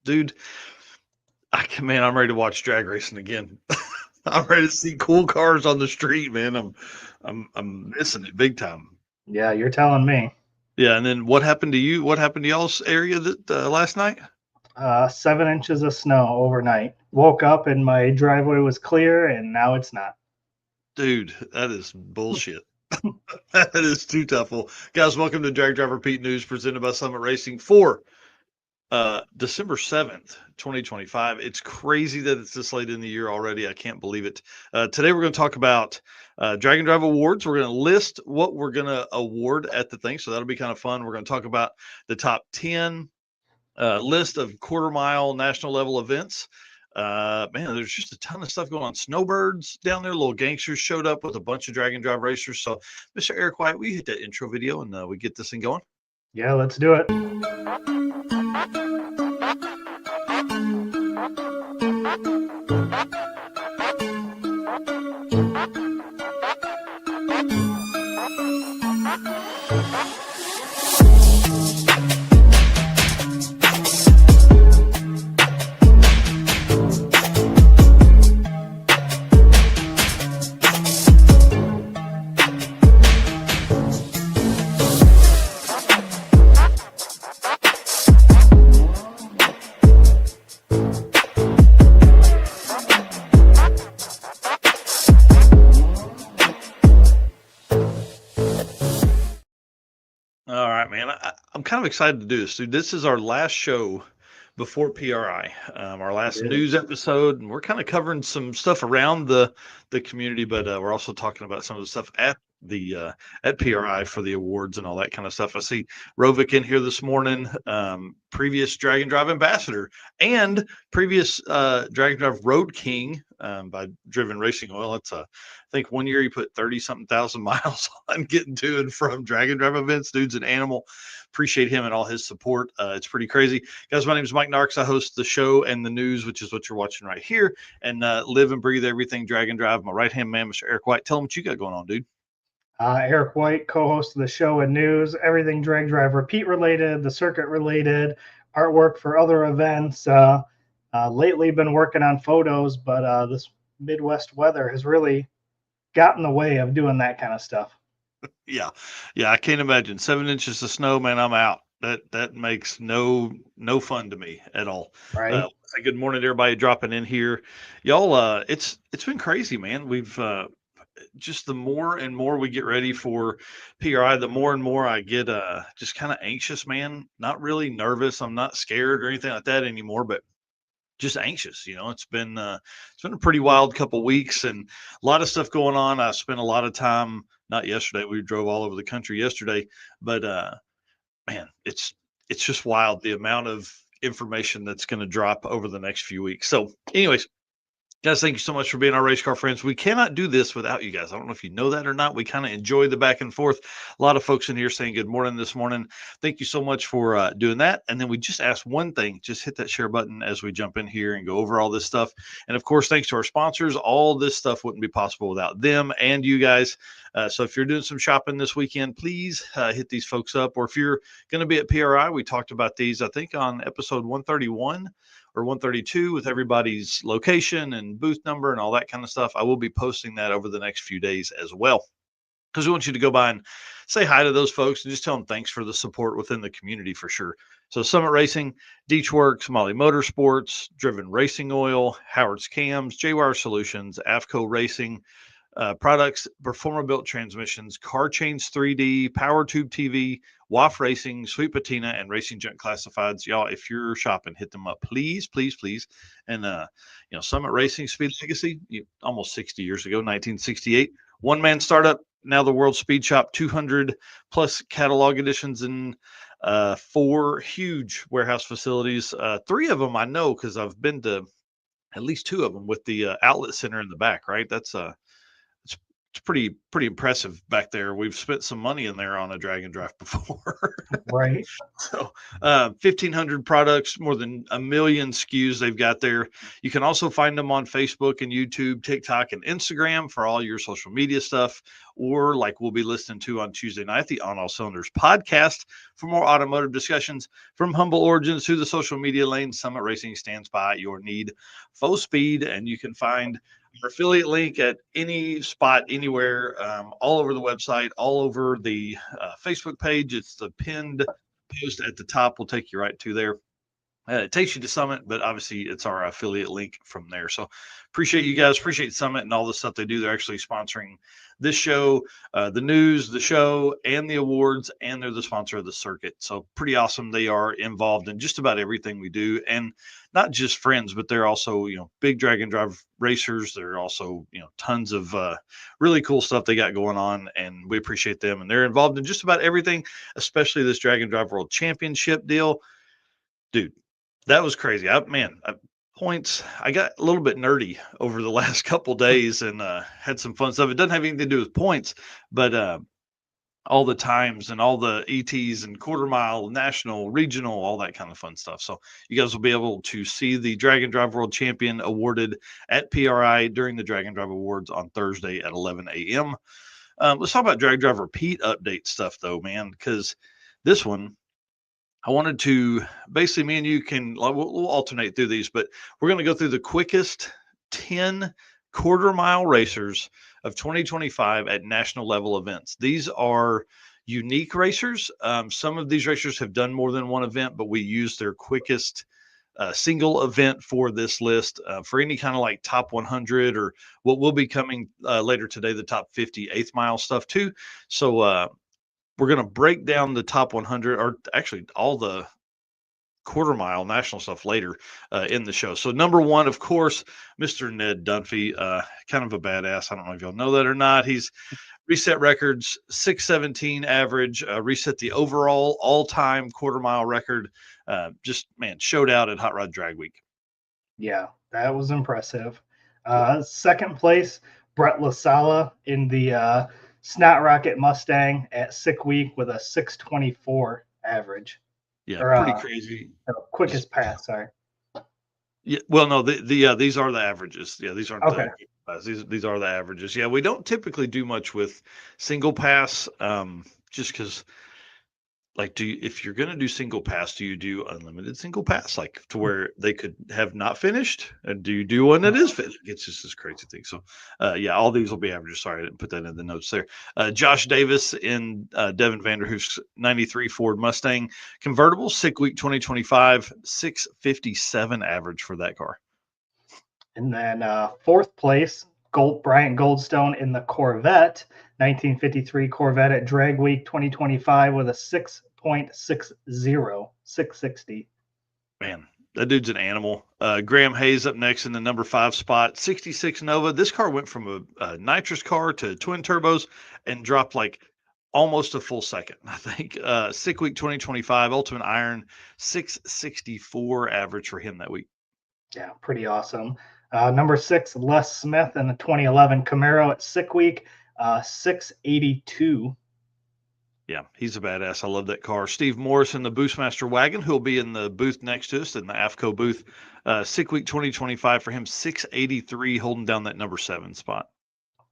Dude, man, I'm ready to watch drag racing again. I'm ready to see cool cars on the street, man. I'm missing it big time. Yeah, you're telling me. Yeah, and then what happened to you? What happened to y'all's area that last night? 7 inches of snow overnight. Woke up and my driveway was clear, and now it's not. Dude, that is bullshit. That is too tough. Well, guys, welcome to Drag Driver Pete News presented by Summit Racing for December 7th, 2025. It's crazy that it's this late in the year already. I can't believe it. Today, we're going to talk about Drag and Drive Awards. We're going to list what we're going to award at the thing. So that'll be kind of fun. We're going to talk about the top 10 list of quarter mile national level events. Man, there's just a ton of stuff going on. Snowbirds down there, little gangsters showed up with a bunch of drag and drive racers. So, Mr. Eric White, we hit that intro video and we get this thing going. Yeah, let's do it. All right, man. I'm kind of excited to do this, dude. This is our last show before PRI, our last news episode, and we're kind of covering some stuff around the community, but we're also talking about some of the stuff at PRI for the awards and all that kind of stuff. I see Rovik in here this morning, previous Drag and Drive ambassador and previous Drag and Drive Road King by Driven Racing Oil. It's I think one year he put 30 something thousand miles on getting to and from Drag and Drive events. Dude's an animal. Appreciate him and all his support. It's pretty crazy. Guys, my name is Mike Narks. I host the show and the news, which is what you're watching right here, and live and breathe everything Drag and Drive. My right-hand man, Mr. Eric White. Tell him what you got going on, dude. Eric White, co-host of the show and news, everything drag drive repeat related, the circuit related, artwork for other events. Lately been working on photos, but this Midwest weather has really got in the way of doing that kind of stuff. Yeah, I can't imagine 7 inches of snow, man. I'm out. That makes no fun to me at all. Right. Say good morning to everybody dropping in here, y'all. It's been crazy, man. We've just the more and more we get ready for PRI, the more and more I get just kind of anxious, man. Not really nervous. I'm not scared or anything like that anymore, but just anxious. It's been a pretty wild couple weeks and a lot of stuff going on. I spent a lot of time, not yesterday, we drove all over the country yesterday, but man, it's just wild the amount of information that's going to drop over the next few weeks. So anyways, guys, thank you so much for being our race car friends. We cannot do this without you guys. I don't know if you know that or not. We kind of enjoy the back and forth. A lot of folks in here saying good morning this morning. Thank you so much for doing that. And then we just ask one thing, just hit that share button as we jump in here and go over all this stuff. And of course, thanks to our sponsors. All this stuff wouldn't be possible without them and you guys. So if you're doing some shopping this weekend, please hit these folks up. Or if you're going to be at PRI, we talked about these, I think, on episode 131. Or 132 with everybody's location and booth number and all that kind of stuff. I will be posting that over the next few days as well, because we want you to go by and say hi to those folks and just tell them thanks for the support within the community for sure. So Summit Racing, Deechworks, Molly Motorsports, Driven Racing Oil, Howard's Cams, JWire Solutions, AFCO Racing, products, Performa Built Transmissions, Car Chains 3D, Power Tube TV, WAF Racing, Sweet Patina, and Racing Junk Classifieds. Y'all, if you're shopping, hit them up, please, please, please. And Summit Racing, Speed Legacy, almost 60 years ago, 1968, one-man startup. Now the World Speed Shop, 200 plus catalog editions in 4 huge warehouse facilities. 3 of them I know because I've been to at least 2 of them with the outlet center in the back. Right, that's it's pretty impressive back there. We've spent some money in there on a drag and drive before. Right. So 1,500 products, more than a million SKUs they've got there. You can also find them on Facebook and YouTube, TikTok, and Instagram for all your social media stuff, or like we'll be listening to on Tuesday night, the On All Cylinders podcast for more automotive discussions. From humble origins to the social media lane, Summit Racing stands by your need. Full speed, and you can find our affiliate link at any spot, anywhere, all over the website, all over the Facebook page. It's the pinned post at the top will take you right to there. It takes you to Summit, but obviously it's our affiliate link from there. So appreciate you guys, appreciate Summit and all the stuff they do. They're actually sponsoring this show, the news, the show, and the awards, and they're the sponsor of the circuit. So pretty awesome. They are involved in just about everything we do, and not just friends, but they're also, big drag and drive racers. They're also, tons of really cool stuff they got going on, and we appreciate them. And they're involved in just about everything, especially this Drag and Drive World Championship deal. Dude, that was crazy. Points. I got a little bit nerdy over the last couple days and had some fun stuff. It doesn't have anything to do with points, but all the times and all the ETs and quarter mile, national, regional, all that kind of fun stuff. So you guys will be able to see the Drag and Drive World Champion awarded at PRI during the Drag and Drive Awards on Thursday at 11 a.m. Let's talk about Drag Drive Repeat update stuff, though, man, because this one, I wanted to basically, me and you we'll alternate through these, but we're going to go through the quickest 10 quarter mile racers of 2025 at national level events. These are unique racers. Some of these racers have done more than one event, but we use their quickest single event for this list for any kind of like top 100 or what will be coming later today, the top 50 eighth mile stuff too. So, we're going to break down the top 100, or actually all the quarter mile national stuff later in the show. So number one, of course, Mr. Ned Dunphy, kind of a badass. I don't know if y'all know that or not. He's reset records, 617 average, reset the overall all-time quarter mile record. Just, man, showed out at Hot Rod Drag Week. Yeah, that was impressive. Second place, Brett LaSala in the Snot Rocket Mustang at Sick Week with a 624 average. Yeah, or, pretty crazy. Quickest pass, sorry. Yeah, well, no, these are the averages. Yeah, these aren't Okay. these are the averages. Yeah, we don't typically do much with single pass, just because, like, if you're gonna do single pass, do you do unlimited single pass, like to where they could have not finished, and do you do one that is finished? It's just this crazy thing. So, yeah, all these will be averages. Sorry, I didn't put that in the notes there. Josh Davis in Devin Vanderhoof's '93 Ford Mustang convertible, Sick Week 2025, 657 average for that car. And then fourth place, Bryant Goldstone in the Corvette, 1953 Corvette at Drag Week 2025 with a 6.60, 660. Man, that dude's an animal. Graham Hayes up next in the number 5 spot, 66 Nova. This car went from a nitrous car to twin turbos and dropped like almost a full second, I think. Sick Week 2025, Ultimate Iron, 664 average for him that week. Yeah, pretty awesome. Number 6, Les Smith in the 2011 Camaro at Sick Week, 682. Yeah, he's a badass. I love that car. Steve Morris in the Boostmaster wagon, who'll be in the booth next to us in the AFCO booth. Sick Week 2025 for him, 683, holding down that number 7 spot.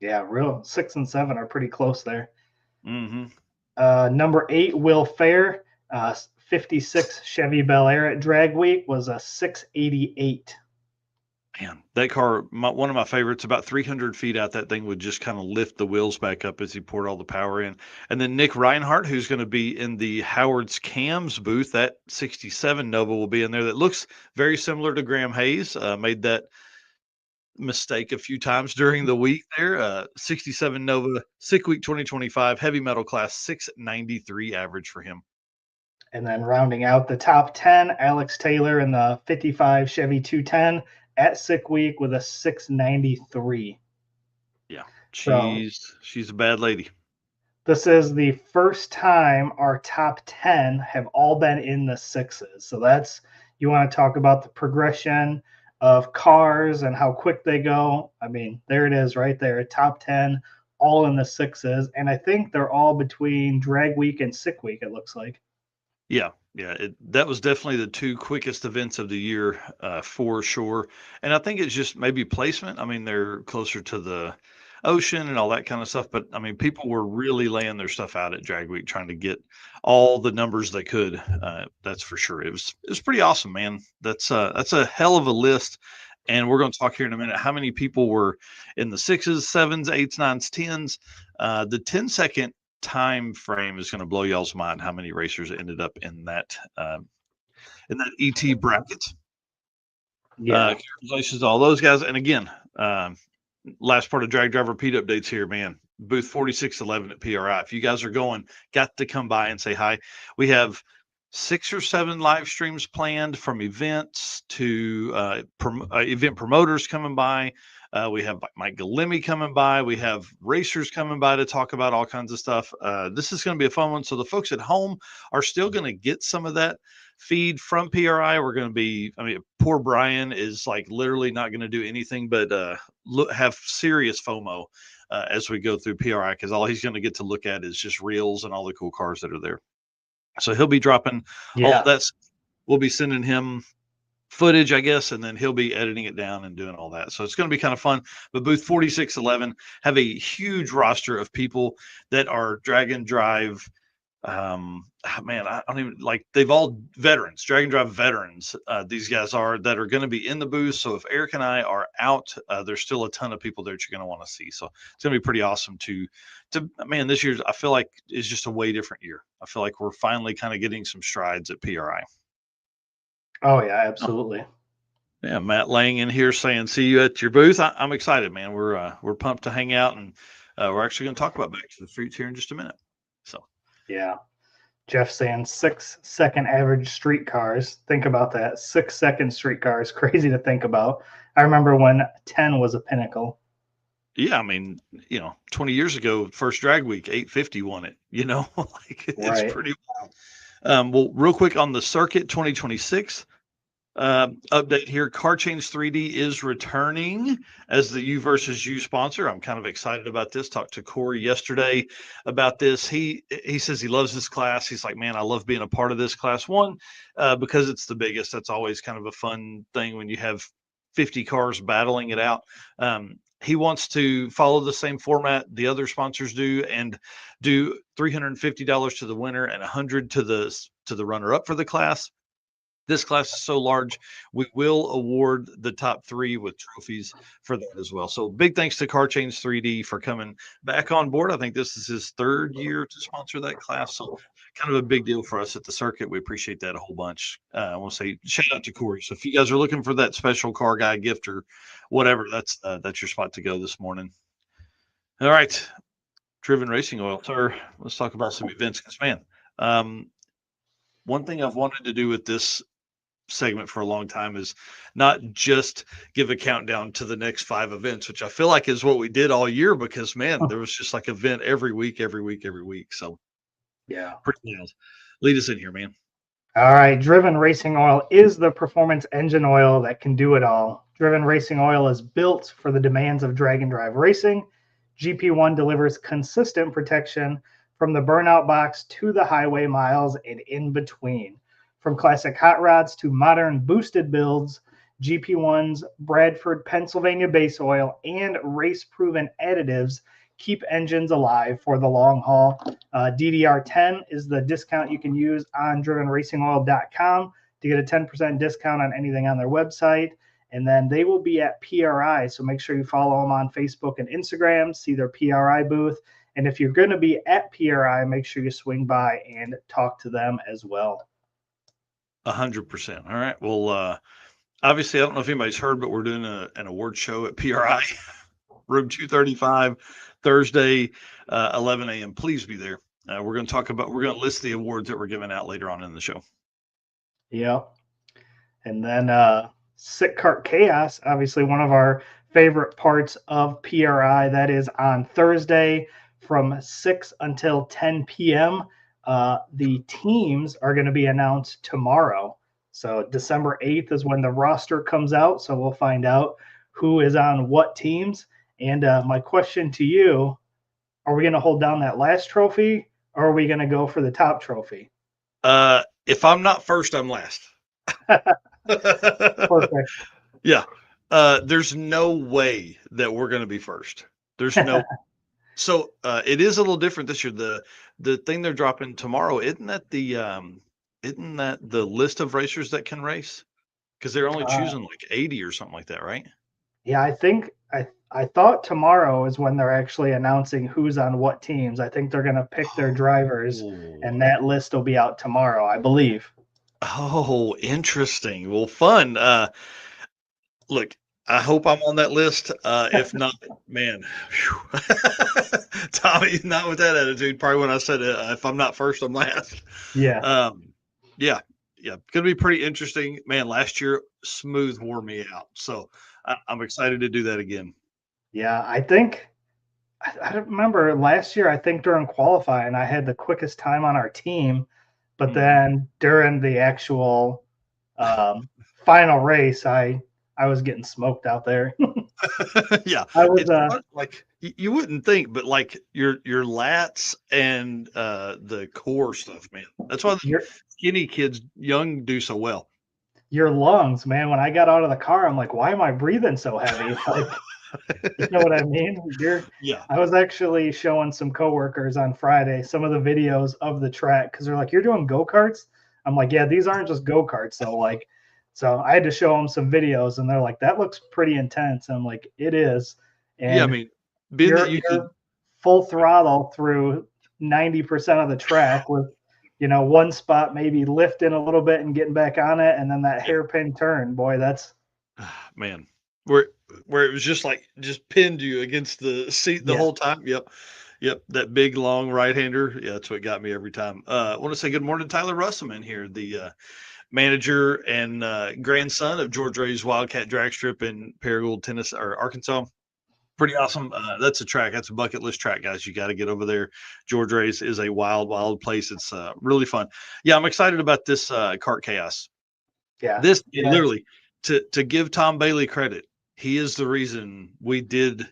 Yeah, real 6 and 7 are pretty close there. Mm-hmm. Number 8, Will Fair, 56 Chevy Bel Air at Drag Week was a 688. Man, that car, one of my favorites, about 300 feet out, that thing would just kind of lift the wheels back up as he poured all the power in. And then Nick Reinhardt, who's going to be in the Howard's Cams booth, that 67 Nova will be in there. That looks very similar to Graham Hayes. Made that mistake a few times during the week there. 67 Nova, Sick Week 2025, heavy metal class, 693 average for him. And then rounding out the top 10, Alex Taylor in the 55 Chevy 210 at Sick Week with a 693. Yeah, she's a bad lady. This is the first time our top 10 have all been in the sixes. So that's, you want to talk about the progression of cars and how quick they go. I mean, there it is right there. Top 10, all in the sixes, and I think they're all between drag week and sick week, it looks like. Yeah, yeah, that was definitely the two quickest events of the year, for sure. And I think it's just maybe placement. I mean, they're closer to the ocean and all that kind of stuff. But I mean, people were really laying their stuff out at Drag Week, trying to get all the numbers they could. That's for sure. It was pretty awesome, man. That's a hell of a list. And we're going to talk here in a minute how many people were in the sixes, sevens, eights, nines, tens. The 10-second time frame is going to blow y'all's mind how many racers ended up in that ET bracket. Yeah. Congratulations to all those guys. And again, last part of Drag Driver Pete updates here, man. Booth 4611 at PRI. If you guys are going, got to come by and say hi. We have 6 or 7 live streams planned, from events to event promoters coming by. We have Mike Galimi coming by. We have racers coming by to talk about all kinds of stuff. This is going to be a fun one. So the folks at home are still going to get some of that feed from PRI. We're going to be, I mean, poor Brian is like literally not going to do anything but have serious FOMO as we go through PRI, because all he's going to get to look at is just reels and all the cool cars that are there. So he'll be dropping all of that. We'll be sending him footage, I guess, and then he'll be editing it down and doing all that. So it's going to be kind of fun. But booth 4611 have a huge roster of people that are drag and drive. Man, I don't even like, they've all veterans, drag and drive veterans. These guys are that are going to be in the booth. So if Eric and I are out, there's still a ton of people there that you're going to want to see. So it's going to be pretty awesome to man, this year I feel like is just a way different year. I feel like we're finally kind of getting some strides at PRI. Oh yeah, absolutely. Yeah, Matt laying in here saying, "See you at your booth." I'm excited, man. We're pumped to hang out, and we're actually going to talk about Back to the Streets here in just a minute. So yeah, Jeff saying 6-second average streetcars. Think about that. 6-second streetcars. Crazy to think about. I remember when 10 was a pinnacle. Yeah, I mean, 20 years ago, first drag week, 850 won it. Like it's pretty wild. Well, real quick on the circuit 2026 update here. Car Change 3D is returning as the U versus U sponsor. I'm kind of excited about this. Talked to Corey yesterday about this. He says he loves this class. He's like, man, I love being a part of this class one because it's the biggest. That's always kind of a fun thing when you have 50 cars battling it out. He wants to follow the same format the other sponsors do and do $350 to the winner and $100 to the runner up for the class. This class is so large, we will award the top 3 with trophies for that as well. So big thanks to Car Change 3D for coming back on board. I think this is his 3rd year to sponsor that class. So kind of a big deal for us at the circuit. We appreciate that a whole bunch. I want to say shout out to Corey. So if you guys are looking for that special car guy gift or whatever, that's your spot to go this morning. All right. Driven Racing Oil, sir. Let's talk about some events, because man, one thing I've wanted to do with this segment for a long time is not just give a countdown to the next 5 events, which I feel like is what we did all year, because man, there was just like event every week. So yeah, pretty wild. Lead us in here, man. All right, Driven Racing Oil is the performance engine oil that can do it all. Driven Racing Oil is built for the demands of drag and drive racing. GP1 delivers consistent protection from the burnout box to the highway miles and in between. From classic hot rods to modern boosted builds, GP1's Bradford, Pennsylvania base oil and race-proven additives keep engines alive for the long haul. DDR10 is the discount you can use on drivenracingoil.com to get a 10% discount on anything on their website. And then they will be at PRI, so make sure you follow them on Facebook and Instagram, see their PRI booth. And if you're going to be at PRI, make sure you swing by and talk to them as well. 100%. All right. Well, obviously, I don't know if anybody's heard, but we're doing an award show at PRI, room 235, Thursday, 11 a.m. Please be there. We're going to list the awards that we're giving out later on in the show. Yeah. And then Sick Cart Chaos, obviously one of our favorite parts of PRI. That is on Thursday from 6 until 10 p.m. The teams are going to be announced tomorrow. So December 8th is when the roster comes out. So we'll find out who is on what teams. And my question to you, are we going to hold down that last trophy, or are we going to go for the top trophy? If I'm not first, I'm last. Perfect. Yeah. There's no way that we're going to be first. There's no. So it is a little different this year. The thing they're dropping tomorrow, isn't that the list of racers that can race? Because they're only Uh, choosing like 80 or something like that, right? yeah, I think I thought tomorrow is when they're actually announcing who's on what teams. I think they're going to pick their drivers, Oh. and that list will be out tomorrow, I believe. Oh, interesting. Well, fun. Look, I hope I'm on that list. If not, man, Tommy, not with that attitude. Probably when I said if I'm not first, I'm last. Yeah. Um, yeah, yeah, gonna be pretty interesting, man. Last year, smooth wore me out, so I'm excited to do that again. Yeah, I think I don't remember last year. I think during qualifying, I had the quickest time on our team, but Mhm. then during the actual final race, I was getting smoked out there. Yeah, I was it's fun, like you wouldn't think, but like your lats and the core stuff, man. That's why the your skinny kids, young, do so well. your lungs, man. When I got out of the car, I'm like, why am I breathing so heavy? Like, you know what I mean? Yeah, I was actually showing some coworkers on Friday some of the videos of the track because they're like, "You're doing go karts." I'm like, "Yeah, these aren't just go karts." So I had to show them some videos, and they're like, "That looks pretty intense." And I'm like, "It is," yeah. I and mean, being that you could, you're full throttle through 90% of the track with, one spot maybe lifting a little bit and getting back on it, and then that yeah, hairpin turn. Boy, that's man, where where it was just pinned you against the seat the yeah, whole time. Yep, yep. That big long right hander. Yeah, that's what got me every time. I want to say good morning, Tyler Russellman here, the manager and grandson of George Ray's Wildcat Drag Strip in Paragould, Tennessee, or Arkansas. Pretty awesome. That's a track. That's a bucket list track, guys. You got to get over there. George Ray's is a wild, wild place. It's really fun. Yeah, I'm excited about this Kart Chaos. yeah, This yeah, literally to give Tom Bailey credit. He is the reason we did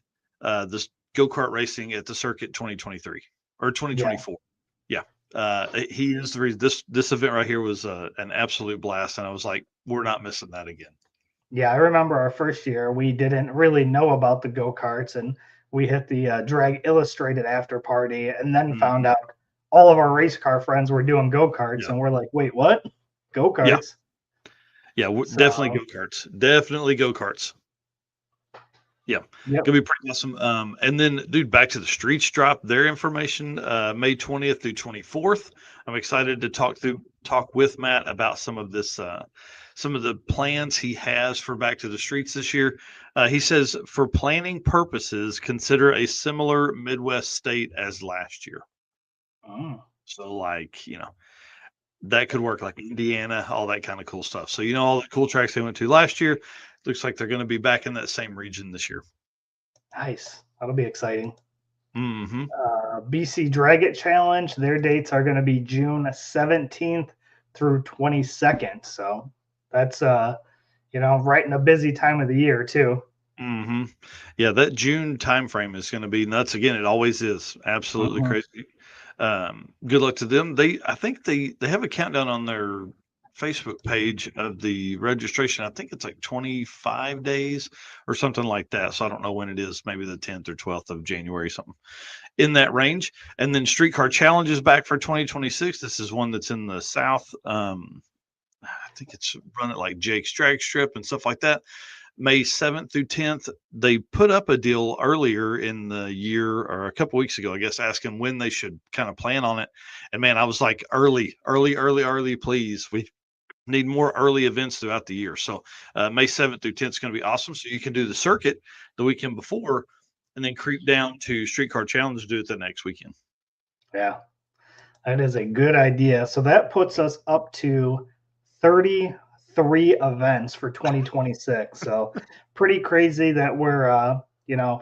this go kart racing at the circuit 2023 or yeah. 2024. Yeah, he is the reason. This event right here was an absolute blast, and I was like, we're not missing that again. Yeah, I remember our first year, we didn't really know about the go karts, and we hit the Drag Illustrated after party, and then found Mhm. out all of our race car friends were doing go karts, Yeah, and we're like, wait, what? Go yeah, karts? yeah. Definitely So, go karts. Definitely go karts. Yeah, yep, gonna be pretty awesome. And then, dude, back to the streets drop their information May 20th through 24th. I'm excited to talk with Matt about some of this, some of the plans he has for Back to the Streets this year. He says, for planning purposes, consider a similar Midwest state as last year. mm, So, like, that could work, like Indiana, all that kind of cool stuff. So, all the cool tracks they went to last year. Looks like they're going to be back in that same region this year. nice. That'll be exciting. Hmm. BC Drag It Challenge, their dates are going to be June 17th through 22nd. So that's right in a busy time of the year too. Hmm. Yeah, that June timeframe is going to be nuts again. It always is absolutely Mhm. crazy. Good luck to them. I think they have a countdown on their Facebook page of the registration. I think it's like 25 days or something like that. So I don't know when it is. Maybe the 10th or 12th of January, something in that range. And then Streetcar Challenge is back for 2026. This is one that's in the South. I think it's run at like Jake's Drag Strip and stuff like that. May 7th through 10th. They put up a deal earlier in the year or a couple weeks ago, I guess, asking when they should kind of plan on it. And man, I was like, early, early, early, early, please. We need more early events throughout the year. So May 7th through 10th is going to be awesome. So you can do the circuit the weekend before and then creep down to Streetcar Challenge, do it the next weekend. Yeah. That is a good idea. So that puts us up to 33 events for 2026. So pretty crazy that we're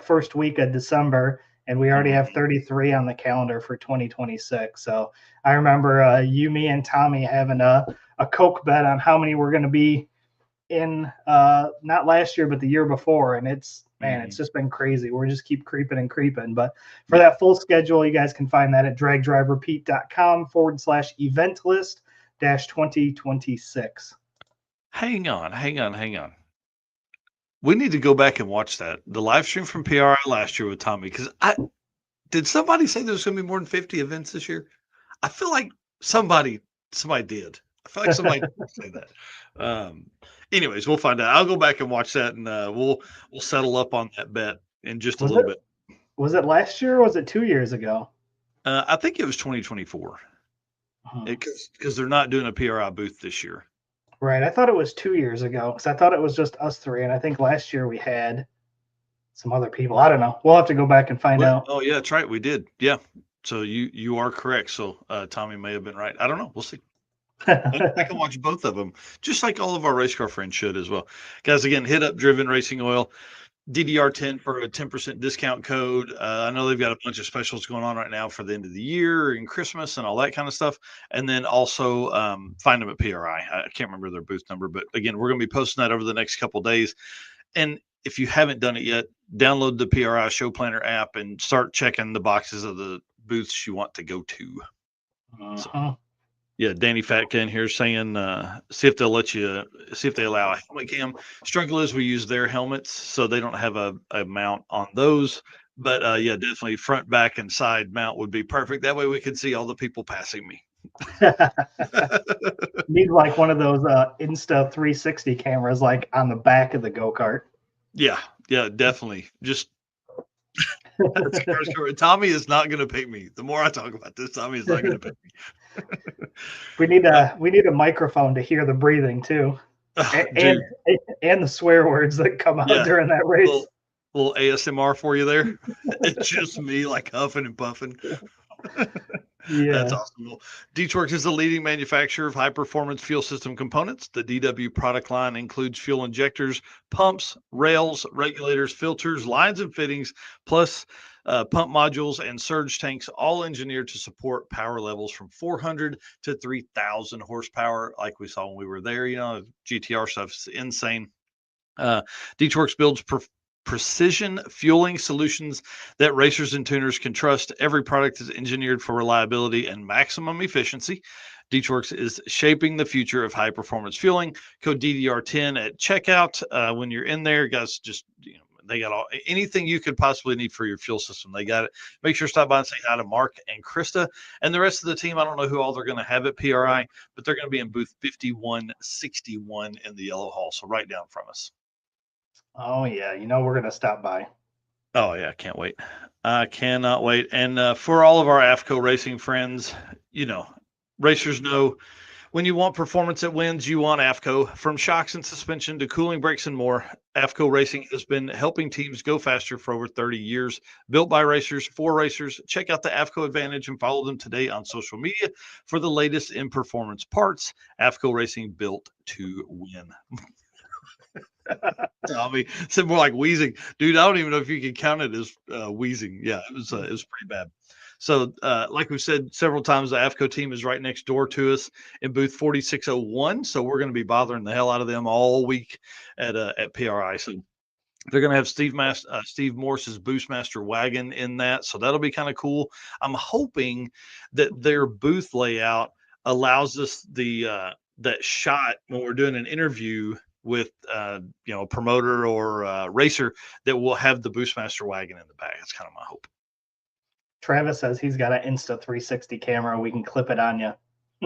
first week of December and we already have Mhm. 33 on the calendar for 2026. So I remember you, me, and Tommy having a Coke bet on how many we're going to be in not last year but the year before, and Man, it's Mhm. just been crazy. We're just keep creeping and creeping. But for Yeah. that full schedule, you guys can find that at dragdriverpete.com/event list dash 2026. Hang on. We need to go back and watch that. The live stream from PRI last year with Tommy, because I did somebody say there's gonna be more than 50 events this year? I feel like somebody somebody did. I feel like somebody did say that. Um, anyways, we'll find out. I'll go back and watch that, and we'll settle up on that bet in just a Was little it bit. was it last year or was it 2 years ago? I think it was 2024 Hmm. because they're not doing a PRI booth this year. Right. I thought it was 2 years ago because I thought it was just us three. And I think last year we had some other people. I don't know. We'll have to go back and find What? out. Oh yeah, that's right. We did. Yeah. So you are correct. So Tommy may have been right. I don't know. We'll see. I can watch both of them, just like all of our race car friends should as well. Guys, again, hit up Driven Racing Oil, DDR10 for a 10% discount code. I know they've got a bunch of specials going on right now for the end of the year and Christmas and all that kind of stuff. And then also find them at PRI. I can't remember their booth number, but again, we're going to be posting that over the next couple of days. And if you haven't done it yet, download the PRI Show Planner app and start checking the boxes of the booths you want to go to. So. Uh-huh. Yeah, Danny Fatka in here saying, see if they'll let you, see if they allow a helmet cam. Struggle is we use their helmets, so they don't have a mount on those. But yeah, definitely front, back, and side mount would be perfect. That way we can see all the people passing me. Need like one of those Insta 360 cameras like on the back of the go-kart. Yeah, definitely. Just Tommy is not going to pay me. The more I talk about this, Tommy is not going to pay me. We need a microphone to hear the breathing too. And Dude, and the swear words that come out yeah, during that race. little ASMR for you there. It's just me like huffing and puffing. That's Yeah. awesome. Well, D-Torx is the leading manufacturer of high-performance fuel system components. The DW product line includes fuel injectors, pumps, rails, regulators, filters, lines and fittings, plus pump modules and surge tanks, all engineered to support power levels from 400 to 3,000 horsepower, like we saw when we were there. You know, GTR stuff's insane. D-Torx builds precision fueling solutions that racers and tuners can trust. Every product is engineered for reliability and maximum efficiency. D-Torx is shaping the future of high performance fueling. Code DDR10 at checkout. When you're in there, guys, just they got anything you could possibly need for your fuel system. They got it. Make sure to stop by and say hi to Mark and Krista and the rest of the team. I don't know who all they're going to have at PRI, but they're going to be in booth 5161 in the yellow hall. So right down from us. Oh yeah, we're gonna stop by. Oh yeah, can't wait. I cannot wait. And for all of our AFCO racing friends, racers know when you want performance that wins, you want AFCO. From shocks and suspension to cooling brakes and more, AFCO Racing has been helping teams go faster for over 30 years. Built by racers for racers. Check out the AFCO Advantage and follow them today on social media for the latest in performance parts. AFCO Racing, built to win. Tommy said more like wheezing, dude. I don't even know if you can count it as wheezing. Yeah, it was pretty bad. So, like we've said several times, the AFCO team is right next door to us in booth 4601. So we're going to be bothering the hell out of them all week at PRI. So they're going to have Steve Morse's Boostmaster wagon in that. So that'll be kind of cool. I'm hoping that their booth layout allows us that shot when we're doing an interview with a promoter or racer that will have the Boostmaster wagon in the back. That's kind of my hope. Travis says he's got an Insta 360 camera. We can clip it on you.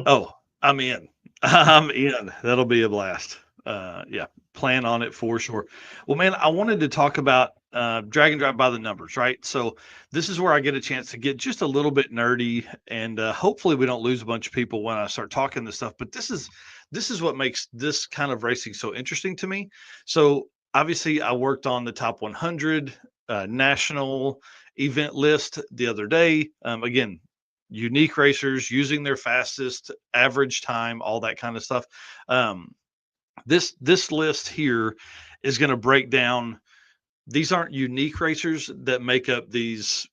Oh, I'm in. I'm in. That'll be a blast. Yeah, plan on it for sure. Well, man, I wanted to talk about drag and drive by the numbers, right? So this is where I get a chance to get just a little bit nerdy, and hopefully we don't lose a bunch of people when I start talking this stuff. But this is what makes this kind of racing so interesting to me. So obviously, I worked on the top 100 national event list the other day. Again, unique racers using their fastest average time, all that kind of stuff. This list here is going to break down. These aren't unique racers that make up these.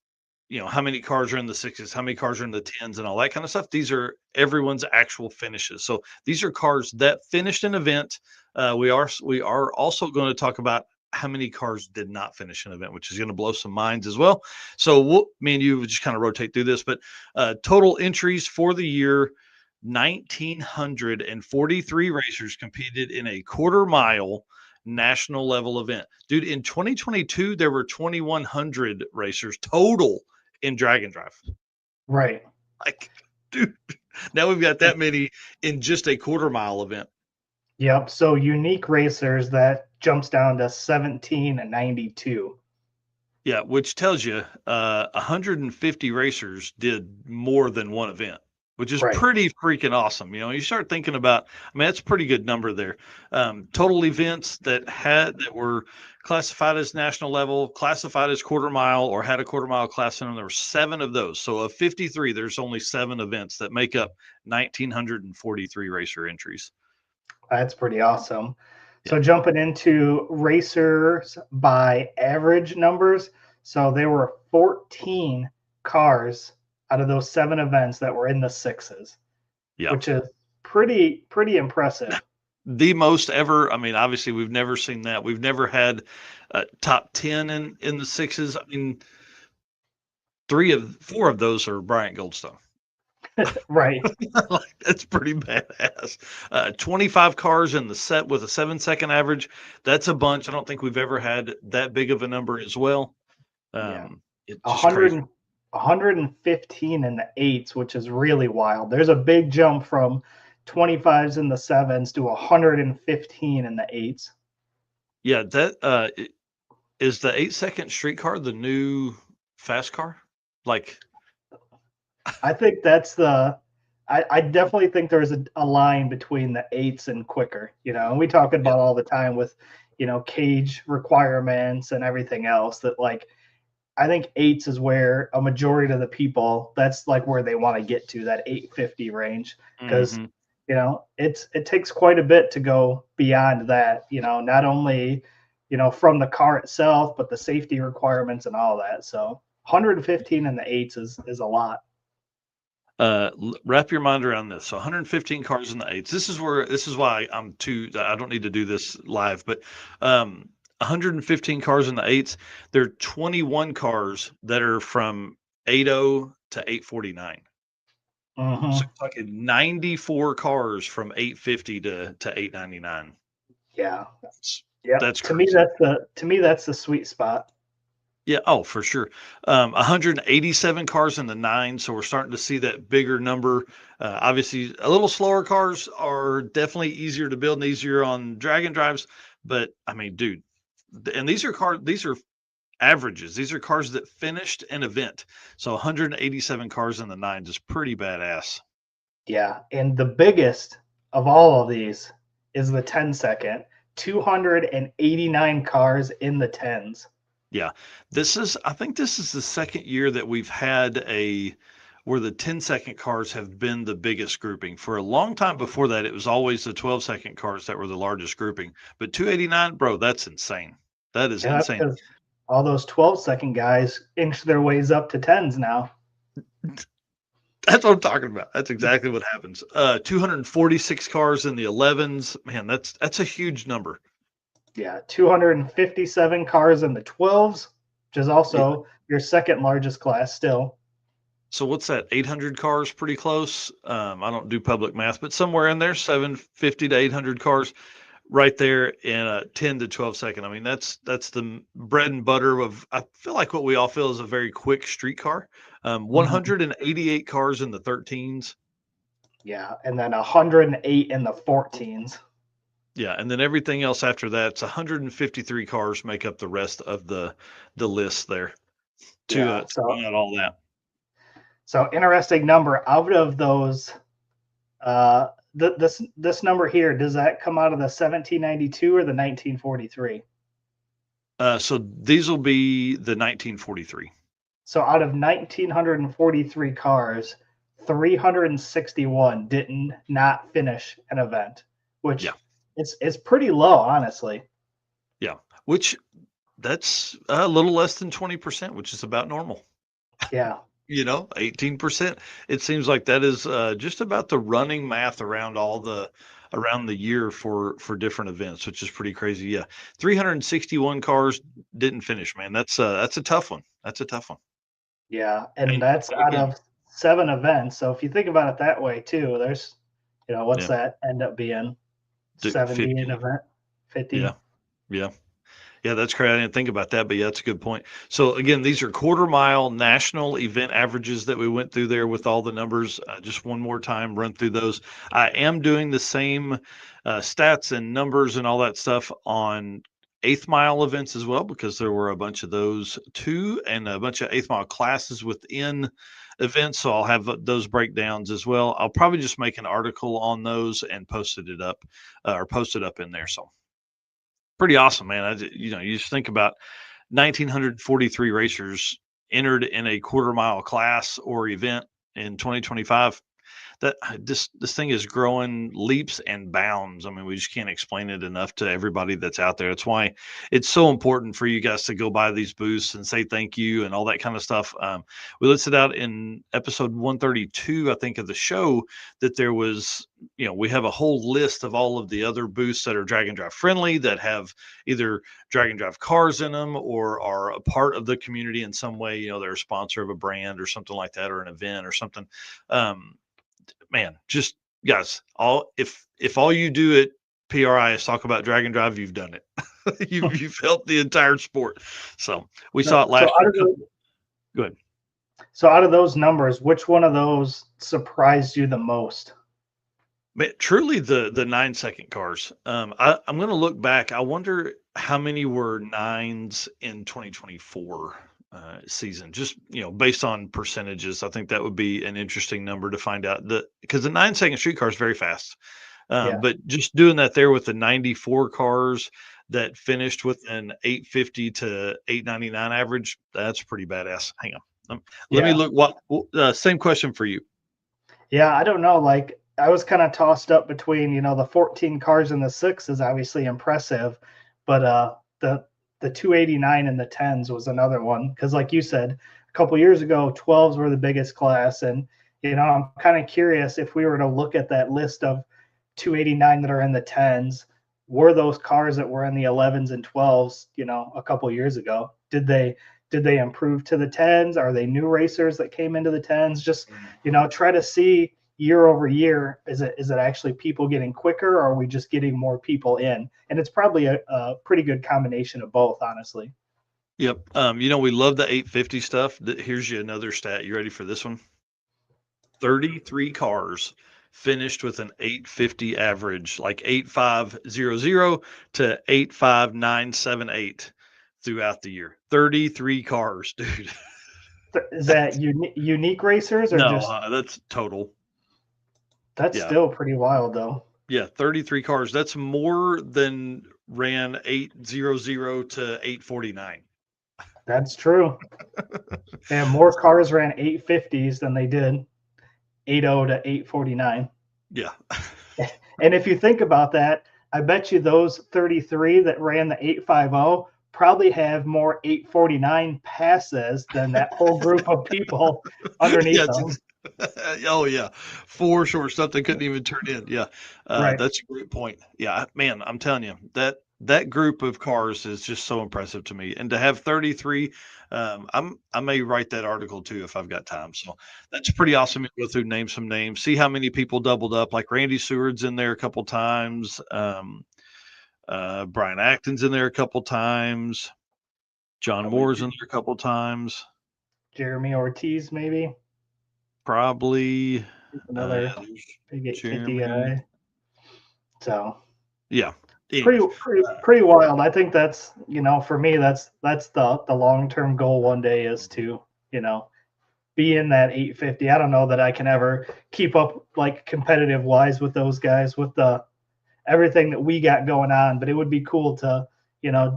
How many cars are in the sixes, how many cars are in the tens, and all that kind of stuff. These are everyone's actual finishes. So these are cars that finished an event. We are also going to talk about how many cars did not finish an event, which is going to blow some minds as well. So me and you just kind of rotate through this, but total entries for the year, 1,943 racers competed in a quarter mile national level event. Dude, in 2022, there were 2,100 racers total in drag and drive. Right. Like, dude, now we've got that many in just a quarter mile event. Yep. So unique racers, that jumps down to 1792. Yeah, which tells you 150 racers did more than one event, which is Right. pretty freaking awesome. You start thinking about, I mean, that's a pretty good number there. Total events that were classified as national level, classified as quarter mile, or had a quarter mile class in them. There were 7 of those. So of 53, there's only 7 events that make up 1,943 racer entries. That's pretty awesome. Yeah. So jumping into racers by average numbers. So there were 14 cars out of those 7 events that were in the sixes, Yeah. which is pretty impressive. The most ever. I mean, obviously, we've never seen that. We've never had top 10 in the sixes. I mean, 4 of those are Bryant Goldstone. Right. Like, that's pretty badass. 25 cars in the set with a 7-second average. That's a bunch. I don't think we've ever had that big of a number as well. Yeah. It's just 100, crazy. 115 in the eights, which is really wild. There's a big jump from 25s in the sevens to 115 in the eights. Yeah, is the 8-second streetcar the new fast car? Like, I think that's I definitely think there's a line between the eights and quicker, and we talk yeah. about all the time with, cage requirements and everything else that, like, I think eights is where a majority of the people, that's like where they want to get to, that 850 range. Because, Mhm. it takes quite a bit to go beyond that, not only, from the car itself, but the safety requirements and all that. So 115 in the eights is a lot. Wrap your mind around this. So 115 cars in the eights. This is why I don't need to do this live, but 115 cars in the eights. There are 21 cars that are from 80 to 849. So Mm-hmm. you're talking 94 cars from 850 to 899. Yeah. That's, Yep. that's To me, crazy. that's the sweet spot. Yeah. Oh, for sure. 187 cars in the 9, so we're starting to see that bigger number. Obviously, a little slower cars are definitely easier to build and easier on drag and drives. But I mean, dude, and these are averages. These are cars that finished an event. So 187 cars in the 9s is pretty badass. Yeah. And the biggest of all of these is the 10-second, 289 cars in the tens. Yeah. I think this is the second year that we've had where the 10-second cars have been the biggest grouping. For a long time before that, it was always the 12-second cars that were the largest grouping. But 289, bro, that's insane. That is Yeah, that's insane. because all those 12-second guys inch their ways up to tens now. That's what I'm talking about. That's exactly what happens. 246 cars in the 11s. Man, that's a huge number. Yeah, 257 cars in the 12s, which is Yeah. also your second largest class still. So what's that? 800 cars, pretty close. I don't do public math, but somewhere in there, 750 to 800 cars, right there in a 10 to 12 second. I mean, that's the bread and butter of. I feel like what we all feel is a very quick street car. 188 cars in the 13s. Yeah, and then 108 in the 14s. Yeah, and then everything else after that, it's 153 cars make up the rest of the list there Yeah, to run out all that. so interesting number. Out of those, this number here, does that come out of the 1792 or the 1943? So these will be the 1943. So out of 1943 cars, 361 didn't not finish an event, which Yeah, it's pretty low, honestly. yeah. Which that's a little less than 20%, which is about normal. Yeah. 18%. It seems like that is just about the running math around all the around the year for different events, which is pretty crazy. Yeah, 361 cars didn't finish, man. That's a tough one. That's a tough one. Yeah, and And that's but out again, of 7 events. So if you think about it that way too, there's, what's yeah, that end up being? 70 an 50. event, Yeah, 50. yeah. Yeah, that's crazy. I didn't think about that, but yeah, that's a good point. So again, these are quarter mile national event averages that we went through there with all the numbers. Just one more time, run through those. I am doing the same stats and numbers and all that stuff on eighth mile events as well, because there were a bunch of those too, and a bunch of eighth mile classes within events. So I'll have those breakdowns as well. I'll probably just make an article on those and post it up in there. So pretty awesome, man. You just think about 1,943 racers entered in a quarter mile class or event in 2025. That this thing is growing leaps and bounds. I mean, we just can't explain it enough to everybody that's out there. It's why it's so important for you guys to go by these booths and say thank you and all that kind of stuff. We listed out in episode 132, I think, of the show that there was, we have a whole list of all of the other booths that are drag and drive friendly, that have either drag and drive cars in them or are a part of the community in some way. They're a sponsor of a brand or something like that, or an event or something. Man, just guys, all if all you do at PRI is talk about drag and drive, you've done it. You've helped the entire sport. So we saw it So last year. Go ahead. out of those numbers, which one of those surprised you the most? Man, truly the 9-second cars. I'm going to look back. I wonder how many were nines in 2024 season. Just based on percentages, I think that would be an interesting number to find out. Because the 9-second street car is very fast. Yeah. But just doing that there with the 94 cars that finished with an 850 to 899 average, that's pretty badass. Hang on. Let me Yeah. look. What same question for you. Yeah, I don't know. Like I was kind of tossed up between, the 14 cars in the six is obviously impressive, but the 289 and the tens was another one. Because like you said, a couple years ago, 12s were the biggest class. And, I'm kind of curious if we were to look at that list of 289 that are in the tens, were those cars that were in the 11s and 12s, a couple years ago? Did they improve to the tens? Are they new racers that came into the tens? Just, try to see year over year, is it actually people getting quicker, or are we just getting more people in? And it's probably a pretty good combination of both, honestly. Yep. We love the 850 stuff. Here's you another stat. You ready for this one? 33 cars finished with an 850 average, like 8500 to 85978 throughout the year. 33 cars, dude. Is that unique racers or No, just that's total. that's Yeah. still pretty wild though. Yeah, 33 cars. That's more than ran 800 to 849. That's true. And more cars ran 850s than they did 80 to 849. Yeah. And if you think about that, I bet you those 33 that ran the 850 probably have more 849 passes than that whole group of people underneath Yeah. them. Oh, yeah. For sure. Stuff they couldn't even turn in. Yeah. Right. That's a great point. Yeah, man, I'm telling you, that group of cars is just so impressive to me. And to have 33, I may write that article too if I've got time. So that's pretty awesome to go through, name some names, see how many people doubled up. Like Randy Seward's in there a couple times. Brian Acton's in there a couple times. John Moore's in there a couple times. Jeremy Ortiz, maybe. Probably. He's another There's big 850 Jeremy. guy. So Yeah. pretty Anyways, pretty pretty wild. I think that's, for me, that's the long-term goal one day is to, be in that 850. I don't know that I can ever keep up like competitive wise with those guys with the everything that we got going on, but it would be cool to,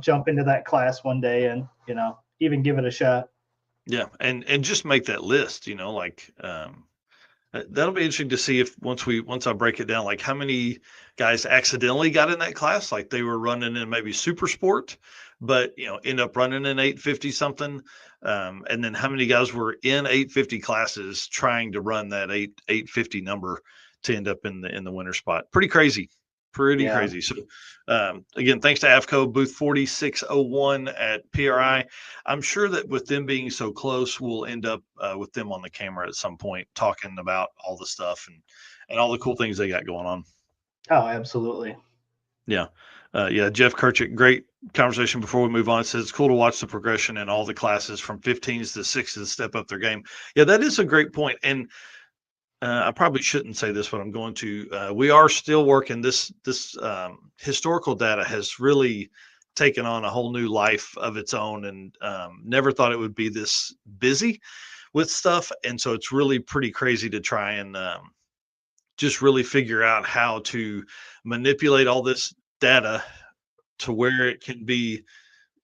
jump into that class one day and, even give it a shot. yeah, and just make that list. That'll be interesting to see if once I break it down, like how many guys accidentally got in that class, like they were running in maybe super sport, but end up running in 850 something, and then how many guys were in 850 classes trying to run that 850 number to end up in the winter spot. Pretty crazy. Pretty Yeah. crazy. So, again, thanks to AFCO booth 4601 at PRI. I'm sure that with them being so close, we'll end up with them on the camera at some point talking about all the stuff and all the cool things they got going on. Oh, absolutely. Yeah. Yeah. Jeff Kirchick, great conversation before we move on. It says it's cool to watch the progression in all the classes from 15s to 6s step up their game. Yeah, that is a great point. And I probably shouldn't say this, but I'm going to. We are still working. This historical data has really taken on a whole new life of its own, and never thought it would be this busy with stuff. And so it's really pretty crazy to try and just really figure out how to manipulate all this data to where it can be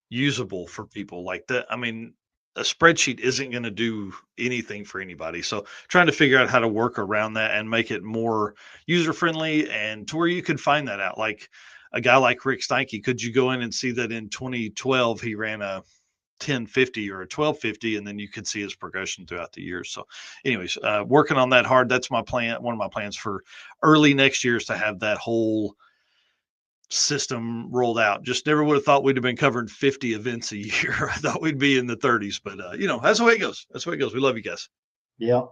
usable for people like that. I mean, a spreadsheet isn't going to do anything for anybody. So trying to figure out how to work around that and make it more user friendly and to where you could find that out. Like a guy like Rick Steinke, could you go in and see that in 2012 he ran a 1050 or a 1250, and then you could see his progression throughout the years. So anyways, working on that hard. That's my plan. One of my plans for early next year is to have that whole system rolled out. Just never would have thought we'd have been covering 50 events a year. I thought we'd be in the 30s, but that's the way it goes. That's the way it goes. We love you guys. Yep.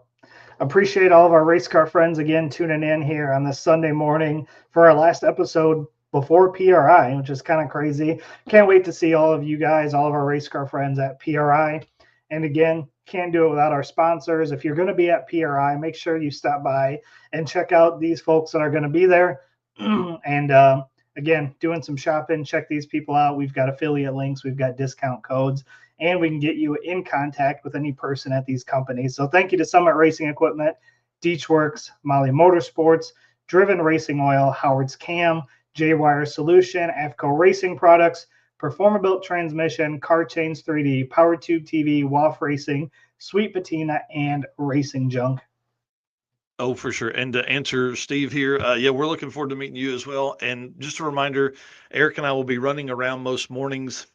Appreciate all of our race car friends again tuning in here on this Sunday morning for our last episode before PRI, which is kind of crazy. Can't wait to see all of you guys, all of our race car friends at PRI. And again, can't do it without our sponsors. If you're going to be at PRI, make sure you stop by and check out these folks that are going to be there. And again, doing some shopping, check these people out. We've got affiliate links, we've got discount codes, and we can get you in contact with any person at these companies. So thank you to Summit Racing Equipment, Deechworks, Molly Motorsports, Driven Racing Oil, Howard's Cam, J-Wire Solution, AFCO Racing Products, Performabuilt Transmission, Car Chains 3D, Power Tube TV, WAF Racing, Sweet Patina, and Racing Junk. Oh, for sure. And to answer Steve here, yeah, we're looking forward to meeting you as well. And just a reminder, Eric and I will be running around most mornings,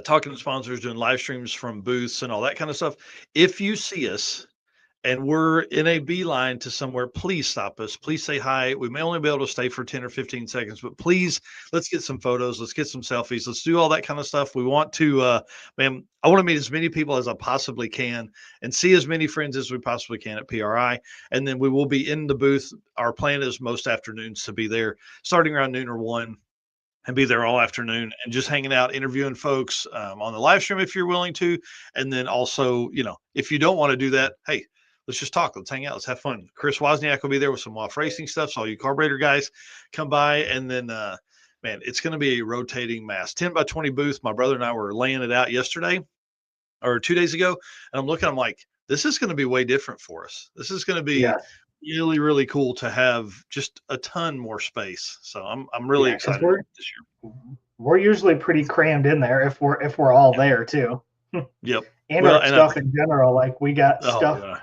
talking to sponsors, doing live streams from booths and all that kind of stuff. If you see us and we're in a beeline to somewhere, please stop us. Please say hi. We may only be able to stay for 10 or 15 seconds, but please, let's get some photos. Let's get some selfies. Let's do all that kind of stuff. We want to, man, I want to meet as many people as I possibly can and see as many friends as we possibly can at PRI. And then we will be in the booth. Our plan is most afternoons to be there starting around noon or 1 and be there all afternoon and just hanging out, interviewing folks on the live stream if you're willing to. And then also, if you don't want to do that, hey, let's just talk. Let's hang out. Let's have fun. Chris Wozniak will be there with some WAF racing stuff. So all you carburetor guys come by. And then, man, it's going to be a rotating mass. 10 by 20 booth. My brother and I were laying it out yesterday or 2 days ago. And I'm like, this is going to be way different for us. This is going to be really, really cool to have just a ton more space. So I'm really excited this year. We're usually pretty crammed in there if we're all there too. Yep. And our stuff in general, like we got stuff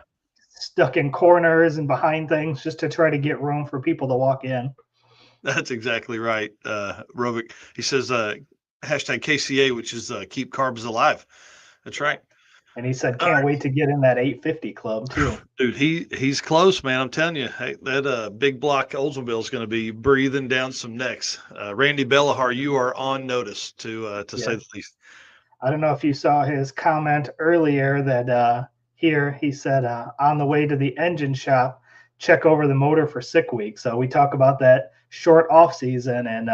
stuck in corners and behind things just to try to get room for people to walk in. That's exactly right. Rovic, he says hashtag KCA, which is keep carbs alive. That's right. And he said, can't wait to get in that 850 club too. Dude, he's close, man. I'm telling you, hey, that big block Oldsmobile is going to be breathing down some necks. Randy Bellahar, you are on notice to say the least. I don't know if you saw his comment earlier that here he said, on the way to the engine shop, check over the motor for sick week. So we talk about that short off season, and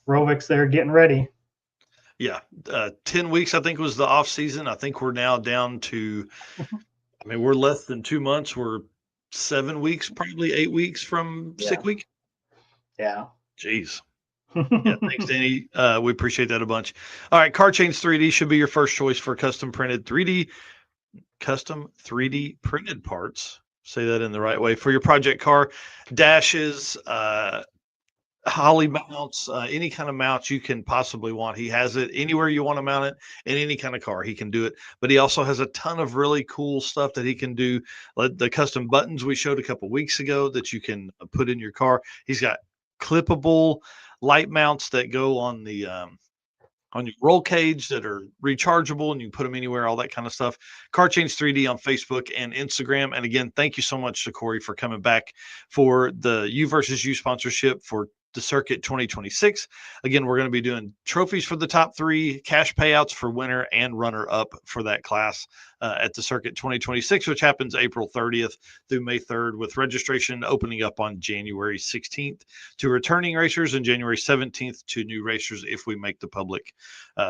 Rovic's there getting ready. Yeah, 10 weeks, I think, was the off season. I think we're now down to, I mean, we're less than 2 months. We're 7 weeks, probably 8 weeks from sick week. Yeah. Jeez. Yeah, thanks, Danny. We appreciate that a bunch. All right, Car Chains 3D should be your first choice for custom 3D printed parts. Say that in the right way for your project car, dashes, Holly mounts, any kind of mounts you can possibly want. He has it anywhere you want to mount it in any kind of car. He can do it, but he also has a ton of really cool stuff that he can do. Like the custom buttons we showed a couple weeks ago that you can put in your car. He's got clippable light mounts that go on the on your roll cage that are rechargeable and you can put them anywhere, all that kind of stuff. Car Chains 3D on Facebook and Instagram. And again, thank you so much to Corey for coming back for the U versus U sponsorship for the circuit 2026. Again, we're going to be doing trophies for the top 3, cash payouts for winner and runner up for that class at the circuit 2026, which happens April 30th through May 3rd, with registration opening up on January 16th to returning racers and January 17th to new racers if we make the public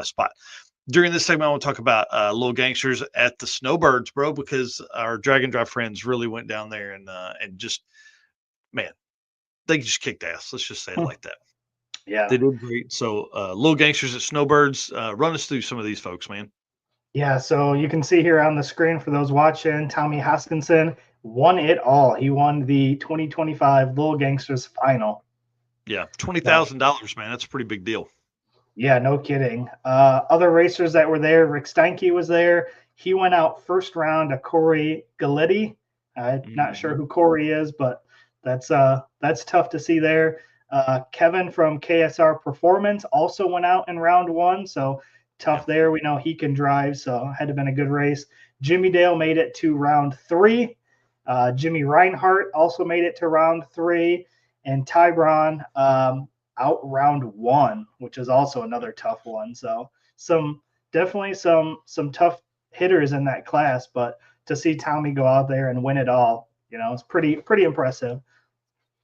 spot. During this segment, I want to talk about Little Gangsters at the Snowbirds, bro, because our Drag and Drive friends really went down there and just, man, they just kicked ass. Let's just say it like that. Yeah. They did great. So, Little Gangsters at Snowbirds, run us through some of these folks, man. Yeah, so you can see here on the screen for those watching, Tommy Hoskinson won it all. He won the 2025 Little Gangsters final. Yeah, $20,000, man. That's a pretty big deal. Yeah, no kidding. Other racers that were there, Rick Steinke was there. He went out first round to Corey Galletti. I'm not sure who Corey is, but that's tough to see there. Kevin from KSR Performance also went out in round 1, so tough there. We know he can drive, so had to have been a good race. Jimmy Dale made it to round 3. Jimmy Reinhart also made it to round 3, and Ty Braun out round 1, which is also another tough one. So definitely some tough hitters in that class, but to see Tommy go out there and win it all, it's pretty impressive.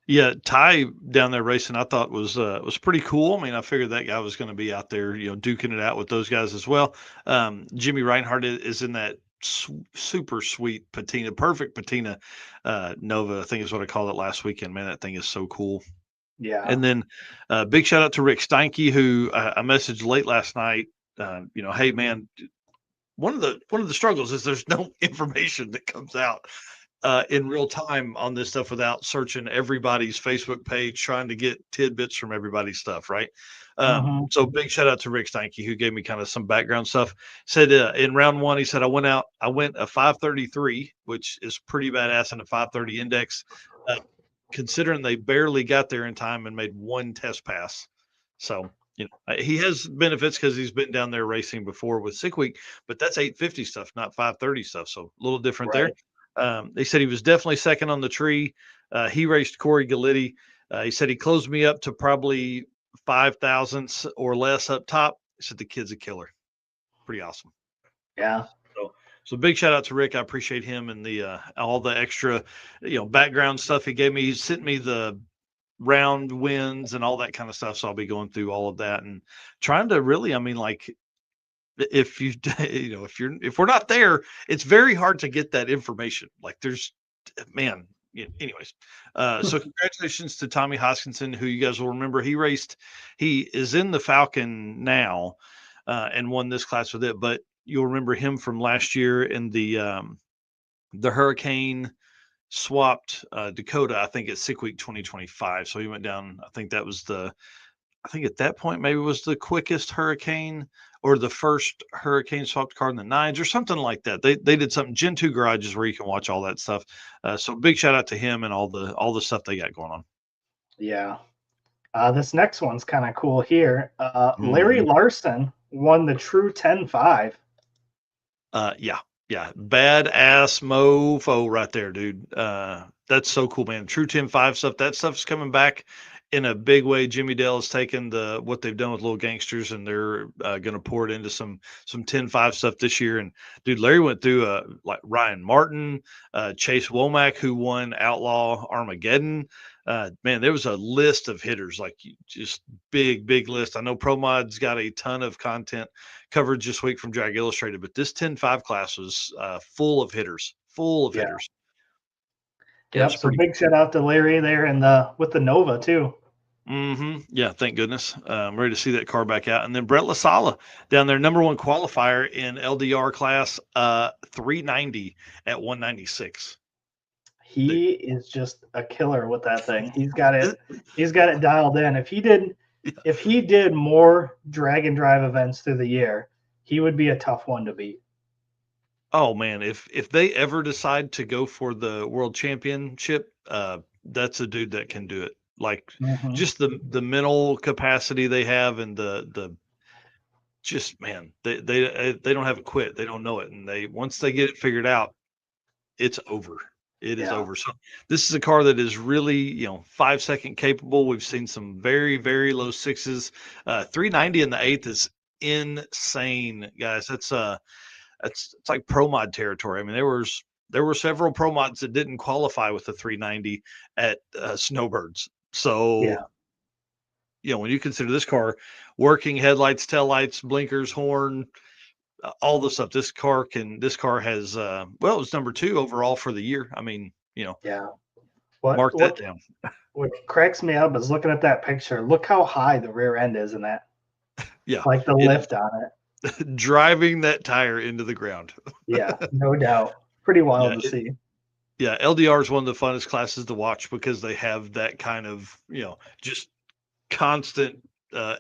Yeah, Ty down there racing, I thought was pretty cool. I mean, I figured that guy was going to be out there, duking it out with those guys as well. Jimmy Reinhart is in that super sweet patina, perfect patina Nova, I think is what I called it last weekend. Man, that thing is so cool. Yeah. And then big shout out to Rick Steinke, who I messaged late last night. Hey man, one of the struggles is there's no information that comes out in real time on this stuff without searching everybody's Facebook page, trying to get tidbits from everybody's stuff, right? So big shout out to Rick Steinke, who gave me kind of some background stuff. Said in round 1, he said, I went a 5:33, which is pretty badass in a 5:30 index, considering they barely got there in time and made 1 test pass. So, he has benefits because he's been down there racing before with Sick Week, but that's 850 stuff, not 530 stuff. So a little different there. They said he was definitely second on the tree. He raced Corey Galletti. He said he closed me up to probably 5 thousandths or less up top. He said the kid's a killer. Pretty awesome. Yeah. So big shout out to Rick. I appreciate him and the all the extra, background stuff he gave me. He sent me the round wins and all that kind of stuff. So I'll be going through all of that and trying to really, I mean, like, if you if we're not there, it's very hard to get that information. Like there's, man, anyways. So congratulations to Tommy Hoskinson, who you guys will remember he is in the Falcon now and won this class with it, but you'll remember him from last year in the Hurricane swapped Dakota, I think at Sick Week 2025. So he went down, I think at that point maybe it was the quickest Hurricane or the first Hurricane swapped car in the 9s or something like that. They did something. Gen 2 garages where you can watch all that stuff. So big shout out to him and all the stuff they got going on. Yeah. This next one's kind of cool here. Larry Larson won the True 10-5. Yeah. Badass mofo right there, dude. That's so cool, man. True 10-5 stuff. That stuff's coming back in a big way. Jimmy Dale has taken what they've done with Little Gangsters, and they're going to pour it into some 10-5 stuff this year. And dude, Larry went through like Ryan Martin, Chase Womack, who won Outlaw Armageddon. Man, there was a list of hitters, like just big list. I know ProMod's got a ton of content coverage this week from Drag Illustrated, but this 10-5 class was full of hitters. Hitters. Yep. So big shout out to Larry there and with the Nova too. Yeah, thank goodness. I'm ready to see that car back out. And then Brett LaSala down there, number 1 qualifier in LDR class, 390 at 196. He is just a killer with that thing. He's got it dialed in. If he did more drag and drive events through the year, he would be a tough one to beat. Oh man, if they ever decide to go for the world championship, that's a dude that can do it. Like just the mental capacity they have and the just, man, they don't have it quit. They don't know it, and once they get it figured out, it's over. It is Yeah. over. So this is a car that is really, 5-second capable. We've seen some very, very low sixes. 390 in the eighth is insane, guys. It's like pro mod territory. I mean, there were several pro mods that didn't qualify with the 390 at Snowbirds. So, Yeah. when you consider this car working headlights, taillights, blinkers, horn, all the stuff, this car has well, it was number 2 overall for the year. I mean, Yeah. What mark that what down. what cracks me up is looking at that picture. Look how high the rear end is in that, Yeah, like the it lift is on it. driving that tire into the ground. Yeah, no doubt. Pretty Yeah, wild to see. yeah, LDR is one of the funnest classes to watch because they have that kind of, just constant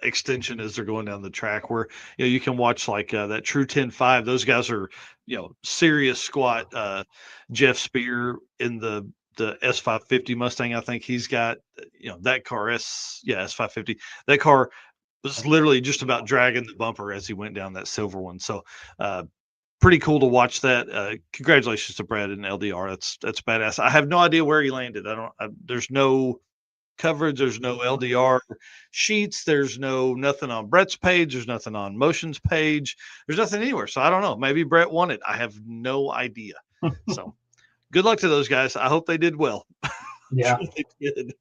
extension as they're going down the track where, you can watch like that True 10.5. Those guys are, serious squat. Jeff Spear in the S550 Mustang, I think he's got, that car S550. That car was literally just about dragging the bumper as he went down that silver one. So, pretty cool to watch that. Congratulations to Brad and LDR. That's badass. I have no idea where he landed. There's no coverage. There's no LDR sheets. There's nothing on Brett's page. There's nothing on Motion's page. There's nothing anywhere. So I don't know. Maybe Brett won it. I have no idea. So good luck to those guys. I hope they did well. Yeah. Sure they did.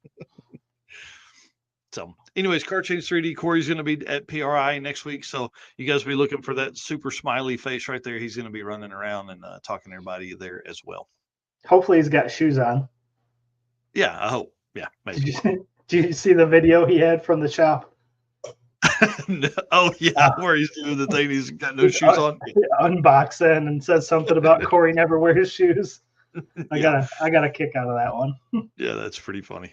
So, anyways, Car Change 3D. Corey's going to be at PRI next week, so you guys will be looking for that super smiley face right there. He's going to be running around and talking to everybody there as well. Hopefully he's got shoes on. Yeah, I hope. Yeah, maybe. Did you see the video he had from the shop? Oh yeah, where he's doing the thing. He's got no shoes on. Unboxing and says something about Corey never wears shoes. I got a kick out of that one. Yeah, that's pretty funny.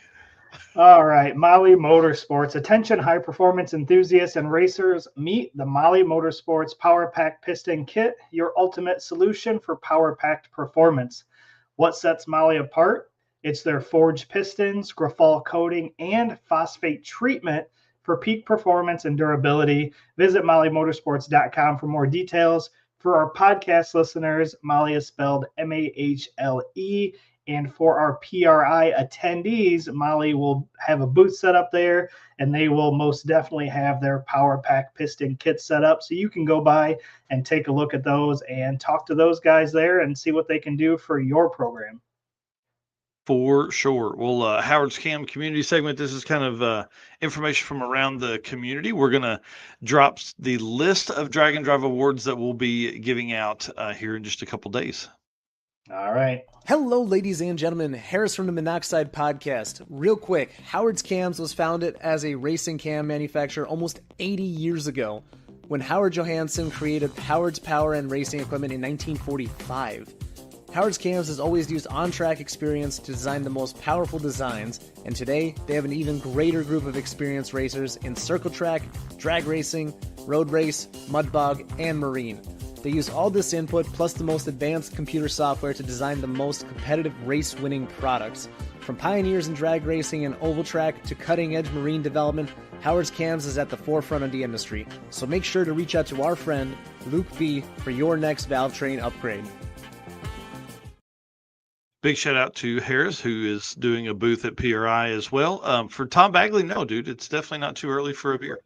All right, Molly Motorsports. Attention, high performance enthusiasts and racers. Meet the Molly Motorsports Power Pack Piston Kit, your ultimate solution for power packed performance. What sets Molly apart? It's their forged pistons, graphol coating, and phosphate treatment for peak performance and durability. Visit mollymotorsports.com for more details. For our podcast listeners, Molly is spelled Mahle. And for our PRI attendees, Molly will have a booth set up there, and they will most definitely have their Power Pack piston kit set up. So you can go by and take a look at those and talk to those guys there and see what they can do for your program. For sure. Well, Howard's Cam community segment. This is kind of information from around the community. We're going to drop the list of Drag and Drive awards that we'll be giving out here in just a couple days. All right. Hello, ladies and gentlemen. Harris from the Monoxide Podcast. Real quick, Howard's Cams was founded as a racing cam manufacturer almost 80 years ago when Howard Johansson created Howard's Power and Racing Equipment in 1945. Howard's Cams has always used on-track experience to design the most powerful designs, and today they have an even greater group of experienced racers in circle track, drag racing, road race, mud bog, and marine. They use all this input plus the most advanced computer software to design the most competitive race-winning products. From pioneers in drag racing and oval track to cutting-edge marine development, Howard's Cams is at the forefront of the industry. So make sure to reach out to our friend Luke B for your next valve train upgrade. Big shout out to Harris, who is doing a booth at PRI as well. For Tom Bagley, no, dude, it's definitely not too early for a beer.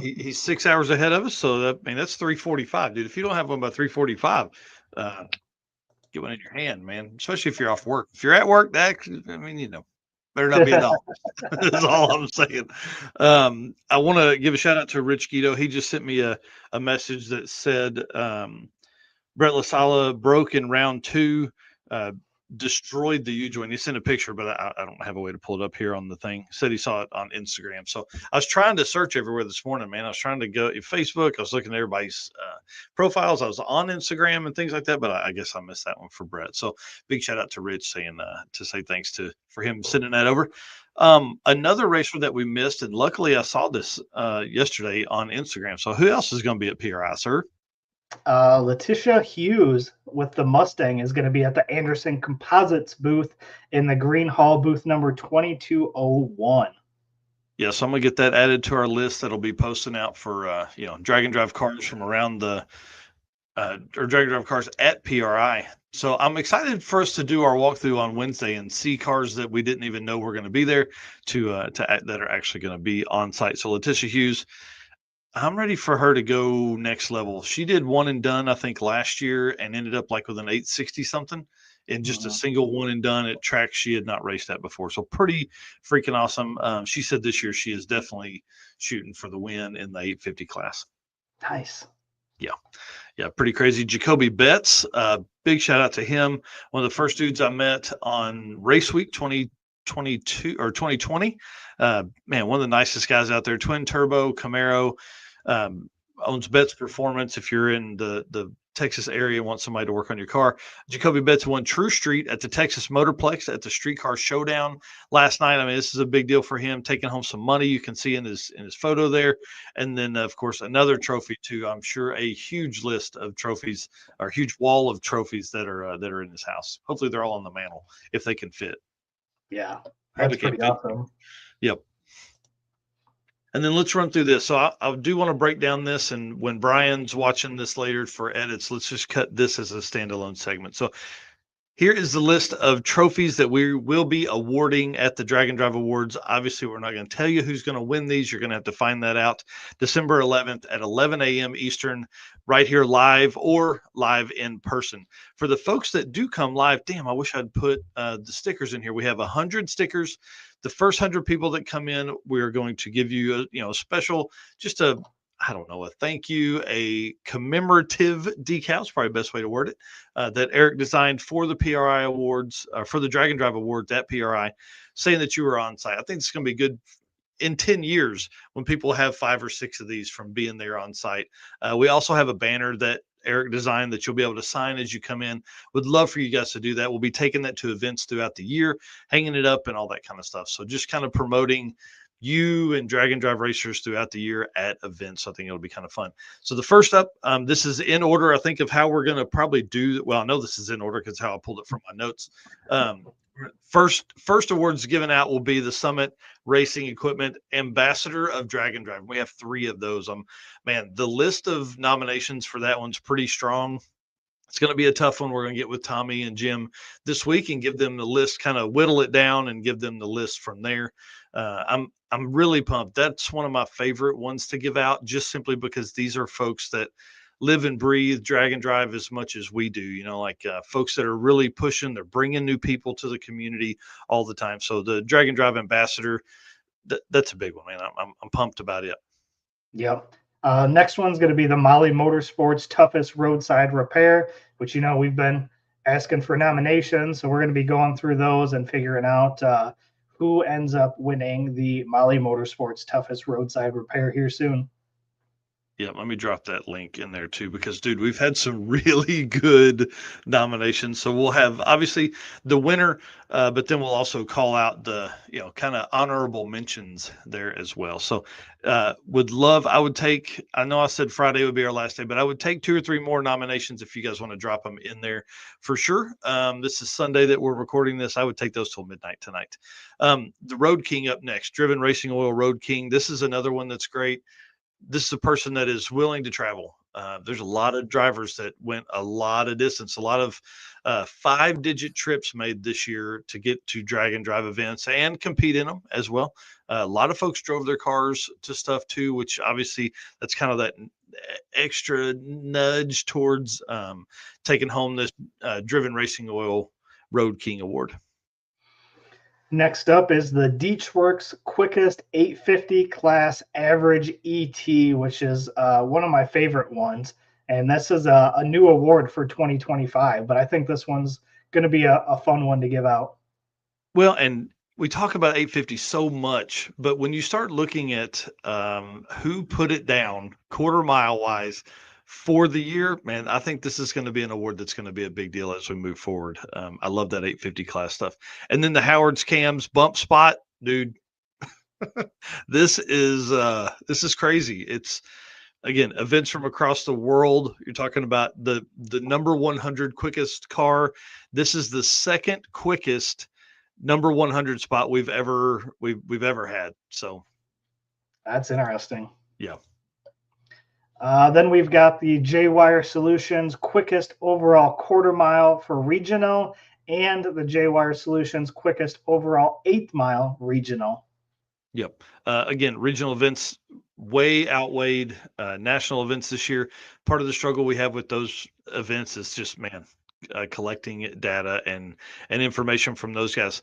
He's 6 hours ahead of us, so that's 3:45, dude. If you don't have one by 3:45, get one in your hand, man. Especially if you're off work. If you're at work, better not be in the office. That's all I'm saying. I want to give a shout out to Rich Guido. He just sent me a message that said Brett LaSala broke in round 2. Destroyed the U-joint. He sent a picture, but I don't have a way to pull it up here on the thing. Said he saw it on Instagram. So I was trying to search everywhere this morning, man. I was trying to go Facebook. I was looking at everybody's profiles. I was on Instagram and things like that, but I guess I missed that one for Brett. So big shout out to Rich saying to say thanks for him sending that over. Another racer that we missed, and luckily I saw this yesterday on Instagram. So who else is going to be at PRI, sir? Letitia Hughes with the Mustang is going to be at the Anderson Composites booth in the Green Hall booth number 2201. Yeah, so I'm going to get that added to our list. That'll be posting out for, drag and drive cars from around the, or drag and drive cars at PRI So I'm excited for us to do our walkthrough on Wednesday and see cars that we didn't even know were going to be there that are actually going to be on site. So Letitia Hughes, I'm ready for her to go next level. She did one and done, I think, last year and ended up like with an 860 something in just a single one and done at tracks she had not raced at before. So pretty freaking awesome. She said this year she is definitely shooting for the win in the 850 class. Nice. Yeah, pretty crazy. Jacoby Betts, big shout out to him. One of the first dudes I met on Race Week 2022 or 2020. Man, one of the nicest guys out there. Twin turbo Camaro, owns Betts Performance. If you're in the Texas area and want somebody to work on your car, Jacoby Betts won True Street at the Texas Motorplex at the Streetcar Showdown last night. I mean, this is a big deal for him, taking home some money. You can see in his photo there. And then, of course, another trophy too. I'm sure a huge list of trophies or a huge wall of trophies that are in his house. Hopefully, they're all on the mantle if they can fit. Yeah, Probably that's pretty can't fit. awesome. Yep. And then let's run through this. So I do want to break down this, and when Brian's watching this later for edits, let's just cut this as a standalone segment. So here is the list of trophies that we will be awarding at the Drag and Drive Awards. Obviously, we're not going to tell you who's going to win these. You're going to have to find that out December 11th at 11 a.m. Eastern, right here live or live in person. For the folks that do come live, damn, I wish I'd put the stickers in here. We have 100 stickers. The first 100 people that come in, we're going to give you a special, just a thank you, a commemorative decal is probably the best way to word it, that Eric designed for the PRI Awards, for the Drag and Drive Awards at PRI, saying that you were on site. I think it's going to be good in 10 years when people have 5 or 6 of these from being there on site. We also have a banner that Eric designed that you'll be able to sign as you come in. Would love for you guys to do that. We'll be taking that to events throughout the year, hanging it up and all that kind of stuff. So just kind of promoting you and Drag and Drive racers throughout the year at events. I think it'll be kind of fun. So the first up, this is in order, I think, of how we're going to probably do. Well, I know this is in order because how I pulled it from my notes. First awards given out will be the Summit Racing Equipment Ambassador of Drag and Drive. We have 3 of those. Man, the list of nominations for that one's pretty strong. It's going to be a tough one. We're going to get with Tommy and Jim this week and give them the list, kind of whittle it down and give them the list from there. I'm really pumped. That's one of my favorite ones to give out, just simply because these are folks that live and breathe Drag and Drive as much as we do. Folks that are really pushing. They're bringing new people to the community all the time. So the Drag and Drive Ambassador, that's a big one, man. I'm pumped about it. Yep. Next one's going to be the Molly Motorsports Toughest Roadside Repair, which, we've been asking for nominations. So we're going to be going through those and figuring out who ends up winning the Molly Motorsports Toughest Roadside Repair here soon. Yeah, let me drop that link in there too, because dude, we've had some really good nominations. So we'll have obviously the winner, but then we'll also call out the kind of honorable mentions there as well. So I know I said Friday would be our last day, but I would take 2 or 3 more nominations if you guys want to drop them in there for sure. This is Sunday that we're recording this. I would take those till midnight tonight. The Road King up next, Driven Racing Oil Road King. This is another one that's great. This is a person that is willing to travel. There's a lot of drivers that went a lot of distance, a lot of 5-digit trips made this year to get to Drag and Drive events and compete in them as well. A lot of folks drove their cars to stuff too, which obviously that's kind of that extra nudge towards taking home this Driven Racing Oil Road King Award. Next up is the Deechworks Quickest 850 Class Average ET, which is one of my favorite ones. And this is a new award for 2025, but I think this one's going to be a fun one to give out. Well, and we talk about 850 so much, but when you start looking at who put it down quarter mile wise for the year, man, I think this is going to be an award that's going to be a big deal as we move forward. I love that 850 class stuff. And then the Howard's Cams bump spot, dude. This is crazy. It's, again, events from across the world. You're talking about the number 100 quickest car. This is the second quickest number 100 spot we've ever had. So that's interesting. Yeah. Then we've got the J-Wire Solutions quickest overall quarter mile for regional and the J-Wire Solutions quickest overall 8th mile regional. Yep. Again, regional events way outweighed national events this year. Part of the struggle we have with those events is just, man, collecting data and information from those guys.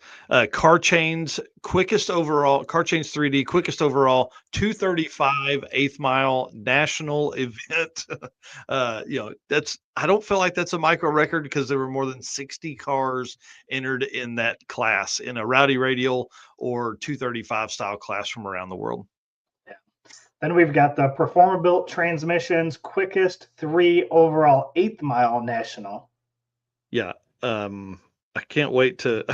Car Chains Car Chains 3D quickest overall 235 8th mile national event. I don't feel like that's a micro record because there were more than 60 cars entered in that class in a rowdy radial or 235 style class from around the world. Then we've got the Performer Built Transmissions quickest 3 overall 8th mile national. Yeah. I can't wait to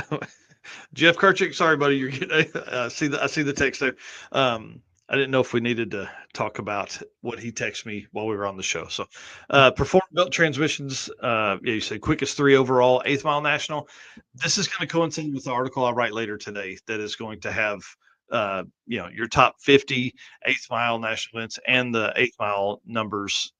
Jeff Kirchick. Sorry, buddy. You're getting, I see the text there. I didn't know if we needed to talk about what he texted me while we were on the show. So, Performer Built Transmissions. You say quickest 3 overall 8th mile national. This is going to coincide with the article I write later today that is going to have your top 50 8th mile national events and the 8th mile numbers.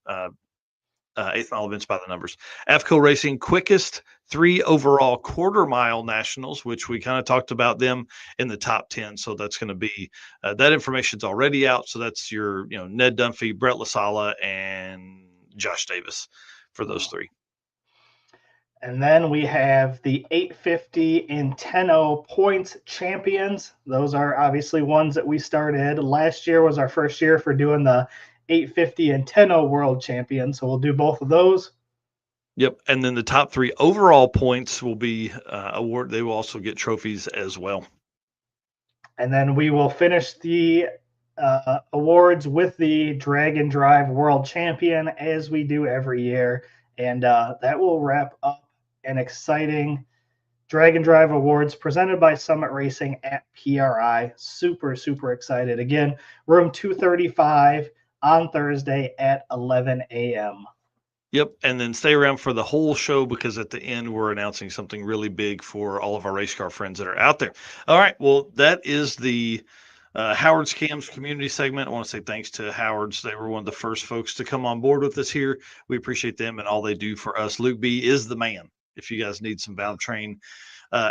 8th mile events by the numbers. AFCO Racing quickest 3 overall quarter mile nationals, which we kind of talked about them in the top 10. So that's going to be that information's already out. So that's your Ned Dunphy, Brett LaSala, and Josh Davis for those 3. And then we have the 850 and 10-0 points champions. Those are obviously ones that we started. Last year was our first year for doing the 850 and 10-0 world champions. So we'll do both of those. Yep. And then the top 3 overall points will be award. They will also get trophies as well. And then we will finish the awards with the Drag and Drive World Champion as we do every year. And that will wrap up an exciting Drag and Drive Awards presented by Summit Racing at PRI. Super, super excited. Again, room 235 on Thursday at 11 a.m. Yep. And then stay around for the whole show because at the end, we're announcing something really big for all of our race car friends that are out there. All right. Well, that is the Howard's Cams community segment. I want to say thanks to Howard's. They were one of the first folks to come on board with us here. We appreciate them and all they do for us. Luke B is the man. If you guys need some valve train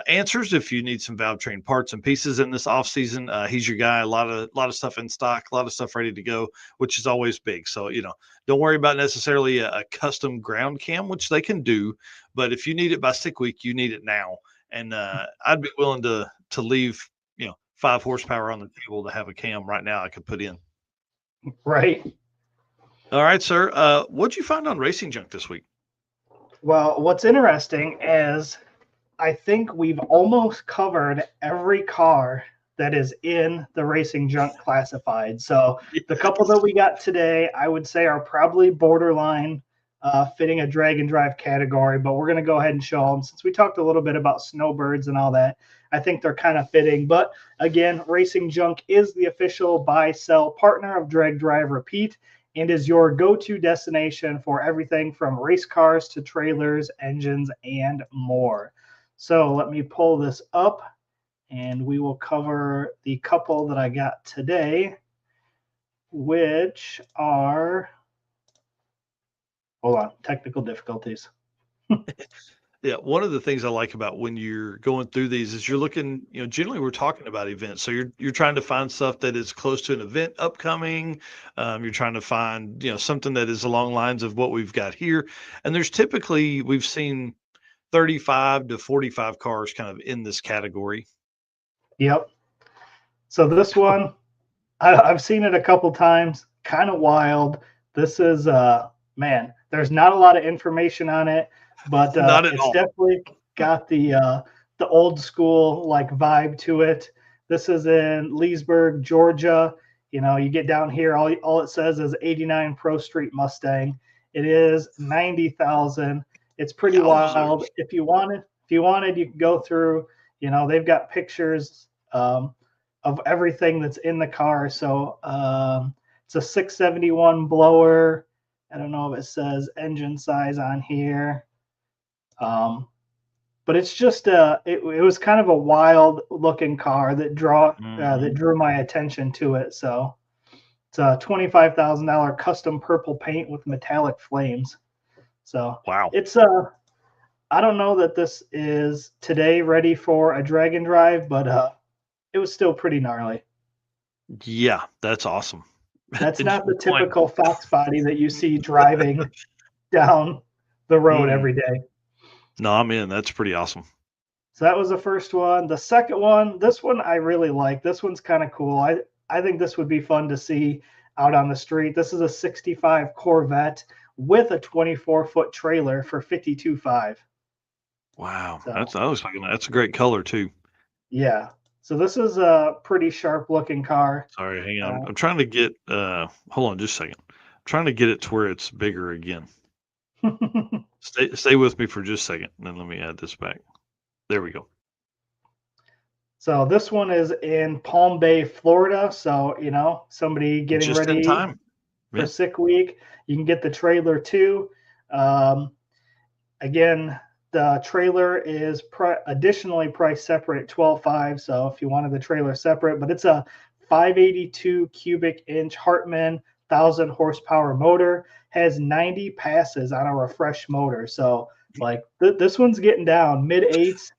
answers, if you need some valve train parts and pieces in this off season, he's your guy. A lot of stuff in stock, a lot of stuff ready to go, which is always big. So don't worry about necessarily a custom ground cam, which they can do, but if you need it by stick week, you need it now. And I'd be willing to leave 5 horsepower on the table to have a cam right now I could put in. Right. All right, sir. What'd you find on Racing Junk this week? Well, what's interesting is I think we've almost covered every car that is in the Racing Junk classified. So the couple that we got today, I would say are probably borderline fitting a drag and drive category, but we're going to go ahead and show them. Since we talked a little bit about Snowbirds and all that, I think they're kind of fitting. But again, Racing Junk is the official buy-sell partner of Drag Drive Repeat and is your go-to destination for everything from race cars to trailers, engines, and more. So let me pull this up and we will cover the couple that I got today, which are, hold on, technical difficulties. Yeah, one of the things I like about when you're going through these is you're looking, generally we're talking about events. So you're trying to find stuff that is close to an event upcoming. You're trying to find, something that is along lines of what we've got here. And there's typically, we've seen 35 to 45 cars kind of in this category. Yep. So this one, I've seen it a couple times, kind of wild. This is, man, there's not a lot of information on it, but it's definitely got the old school like vibe to it. This is in Leesburg, Georgia. You get down here, all it says is 89 Pro Street Mustang. It is 90,000. It's pretty wild. If you wanted, you can go through. They've got pictures of everything that's in the car. So it's a 671 blower. I don't know if it says engine size on here. But it's just it was kind of a wild looking car that drew my attention to it. So It's a $25,000 custom purple paint with metallic flames. So Wow. it's I don't know that this is today ready for a drag and drive, but it was still pretty gnarly. Yeah, that's awesome. That's And not the one- typical Fox body that you see driving down the road Mm. every day. No, I'm in. That's pretty awesome. So that was the first one. The second one, this one I really like. This one's kind of cool. I think this would be fun to see out on the street. This is a 65 Corvette with a 24-foot trailer for $52,500. Wow. So, I was thinking that's a great color too. yeah. So this is a pretty sharp looking car. Sorry, hang on. I'm trying to get hold on just a second. I'm trying to get it to where it's bigger again. Stay with me for just a second, and then let me add this back. There we go. So this one is in Palm Bay, Florida. So, somebody getting Just ready in time. for Yeah. sick week. You can get the trailer too. Again, the trailer is additionally priced separate at $12,500. So if you wanted the trailer separate, but it's a 582 cubic inch Hartman 1,000 horsepower motor, has 90 passes on a refresh motor. So like this one's getting down mid eights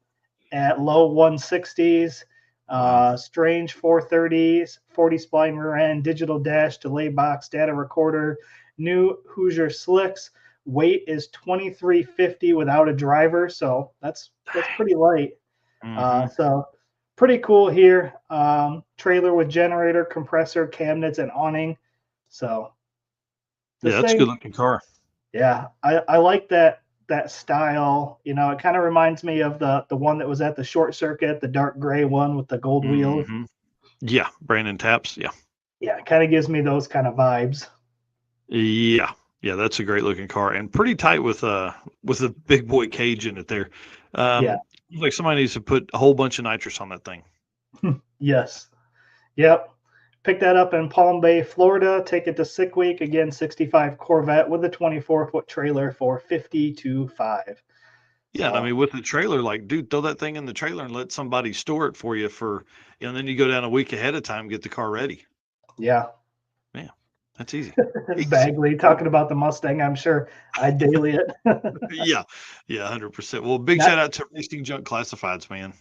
at low 160s. Wow. Strange 430s, 40 spline rear end, digital dash, delay box, data recorder, new Hoosier slicks. Weight is 2350 without a driver, so that's pretty light. Mhm. So pretty cool here. Trailer with generator, compressor, cabinets, and awning. So Yeah, this that's a thing, good looking car. yeah, I like that style. It kind of reminds me of the one that was at the short circuit, the dark gray one with the gold wheels. Mhm. Yeah, Brandon Taps. Yeah. Yeah, it kind of gives me those kind of vibes. Yeah. Yeah, that's a great looking car and pretty tight with a big boy cage in it there. Yeah. Like somebody needs to put a whole bunch of nitrous on that thing. Yes. Yep. Pick that up in Palm Bay, Florida. Take it to Sick Week. Again, 65 Corvette with a 24-foot trailer for $52,500. Yeah, and I mean with the trailer, like, dude, throw that thing in the trailer and let somebody store it for you and then you go down a week ahead of time, get the car ready. Yeah. Man, that's easy. Bagley talking about the Mustang. I'm sure I daily it. Yeah. Yeah, 100%. Well, big Not- shout out to Racing Junk Classifieds, man.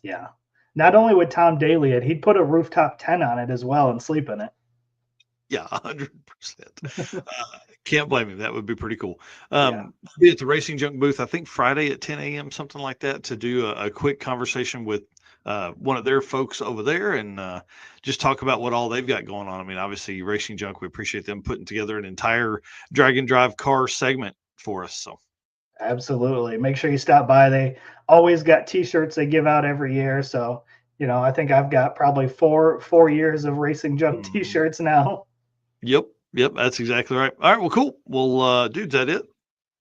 Yeah. Not only would Tom daily it, he'd put a rooftop tent on it as well and sleep in it. Yeah, 100%. Can't blame him. That would be pretty cool. Yeah. Be at the Racing Junk booth, I think Friday at 10 a.m., something like that, to do a quick conversation with one of their folks over there and just talk about what all they've got going on. I mean, obviously, Racing Junk, we appreciate them putting together an entire drag and drive car segment for us. So, Absolutely. Make sure you stop by. They always got T-shirts they give out every year. So, I think I've got probably four years of Racing Junk Mhm. T-shirts now. Yep, that's exactly right. All right, well, cool. Well, dude, is that it?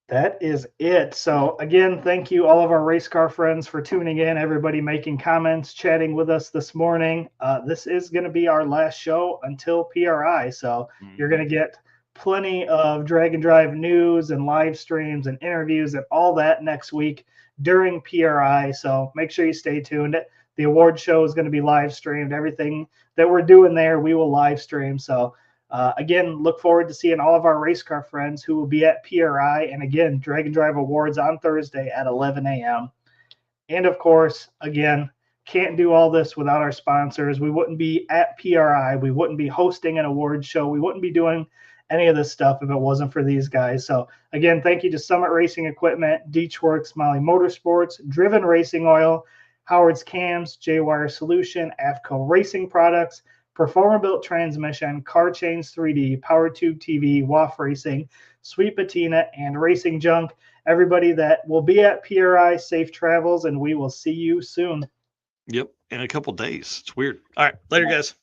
That is it. So again, thank you all of our race car friends for tuning in. Everybody making comments, chatting with us this morning. This is going to be our last show until PRI. So you're going to get plenty of drag and drive news and live streams and interviews and all that next week during PRI. So make sure you stay tuned. The award show is going to be live streamed. Everything that we're doing there, we will live stream. So again, look forward to seeing all of our race car friends who will be at PRI and again, Drag and Drive Awards on Thursday at 11 a.m. And of course, again, can't do all this without our sponsors. We wouldn't be at PRI. We wouldn't be hosting an awards show. We wouldn't be doing any of this stuff if it wasn't for these guys. So again, thank you to Summit Racing Equipment, Deechworks, Molly Motorsports, Driven Racing Oil, Howard's Cams, J-Wire Solution, AFCO Racing Products, Performer Built Transmission, Car Chains 3D, Power Tube TV, WAF Racing, Sweet Patina, and Racing Junk. Everybody that will be at PRI, safe travels, and we will see you soon. Yep, in a couple days. It's weird. All right, later, guys.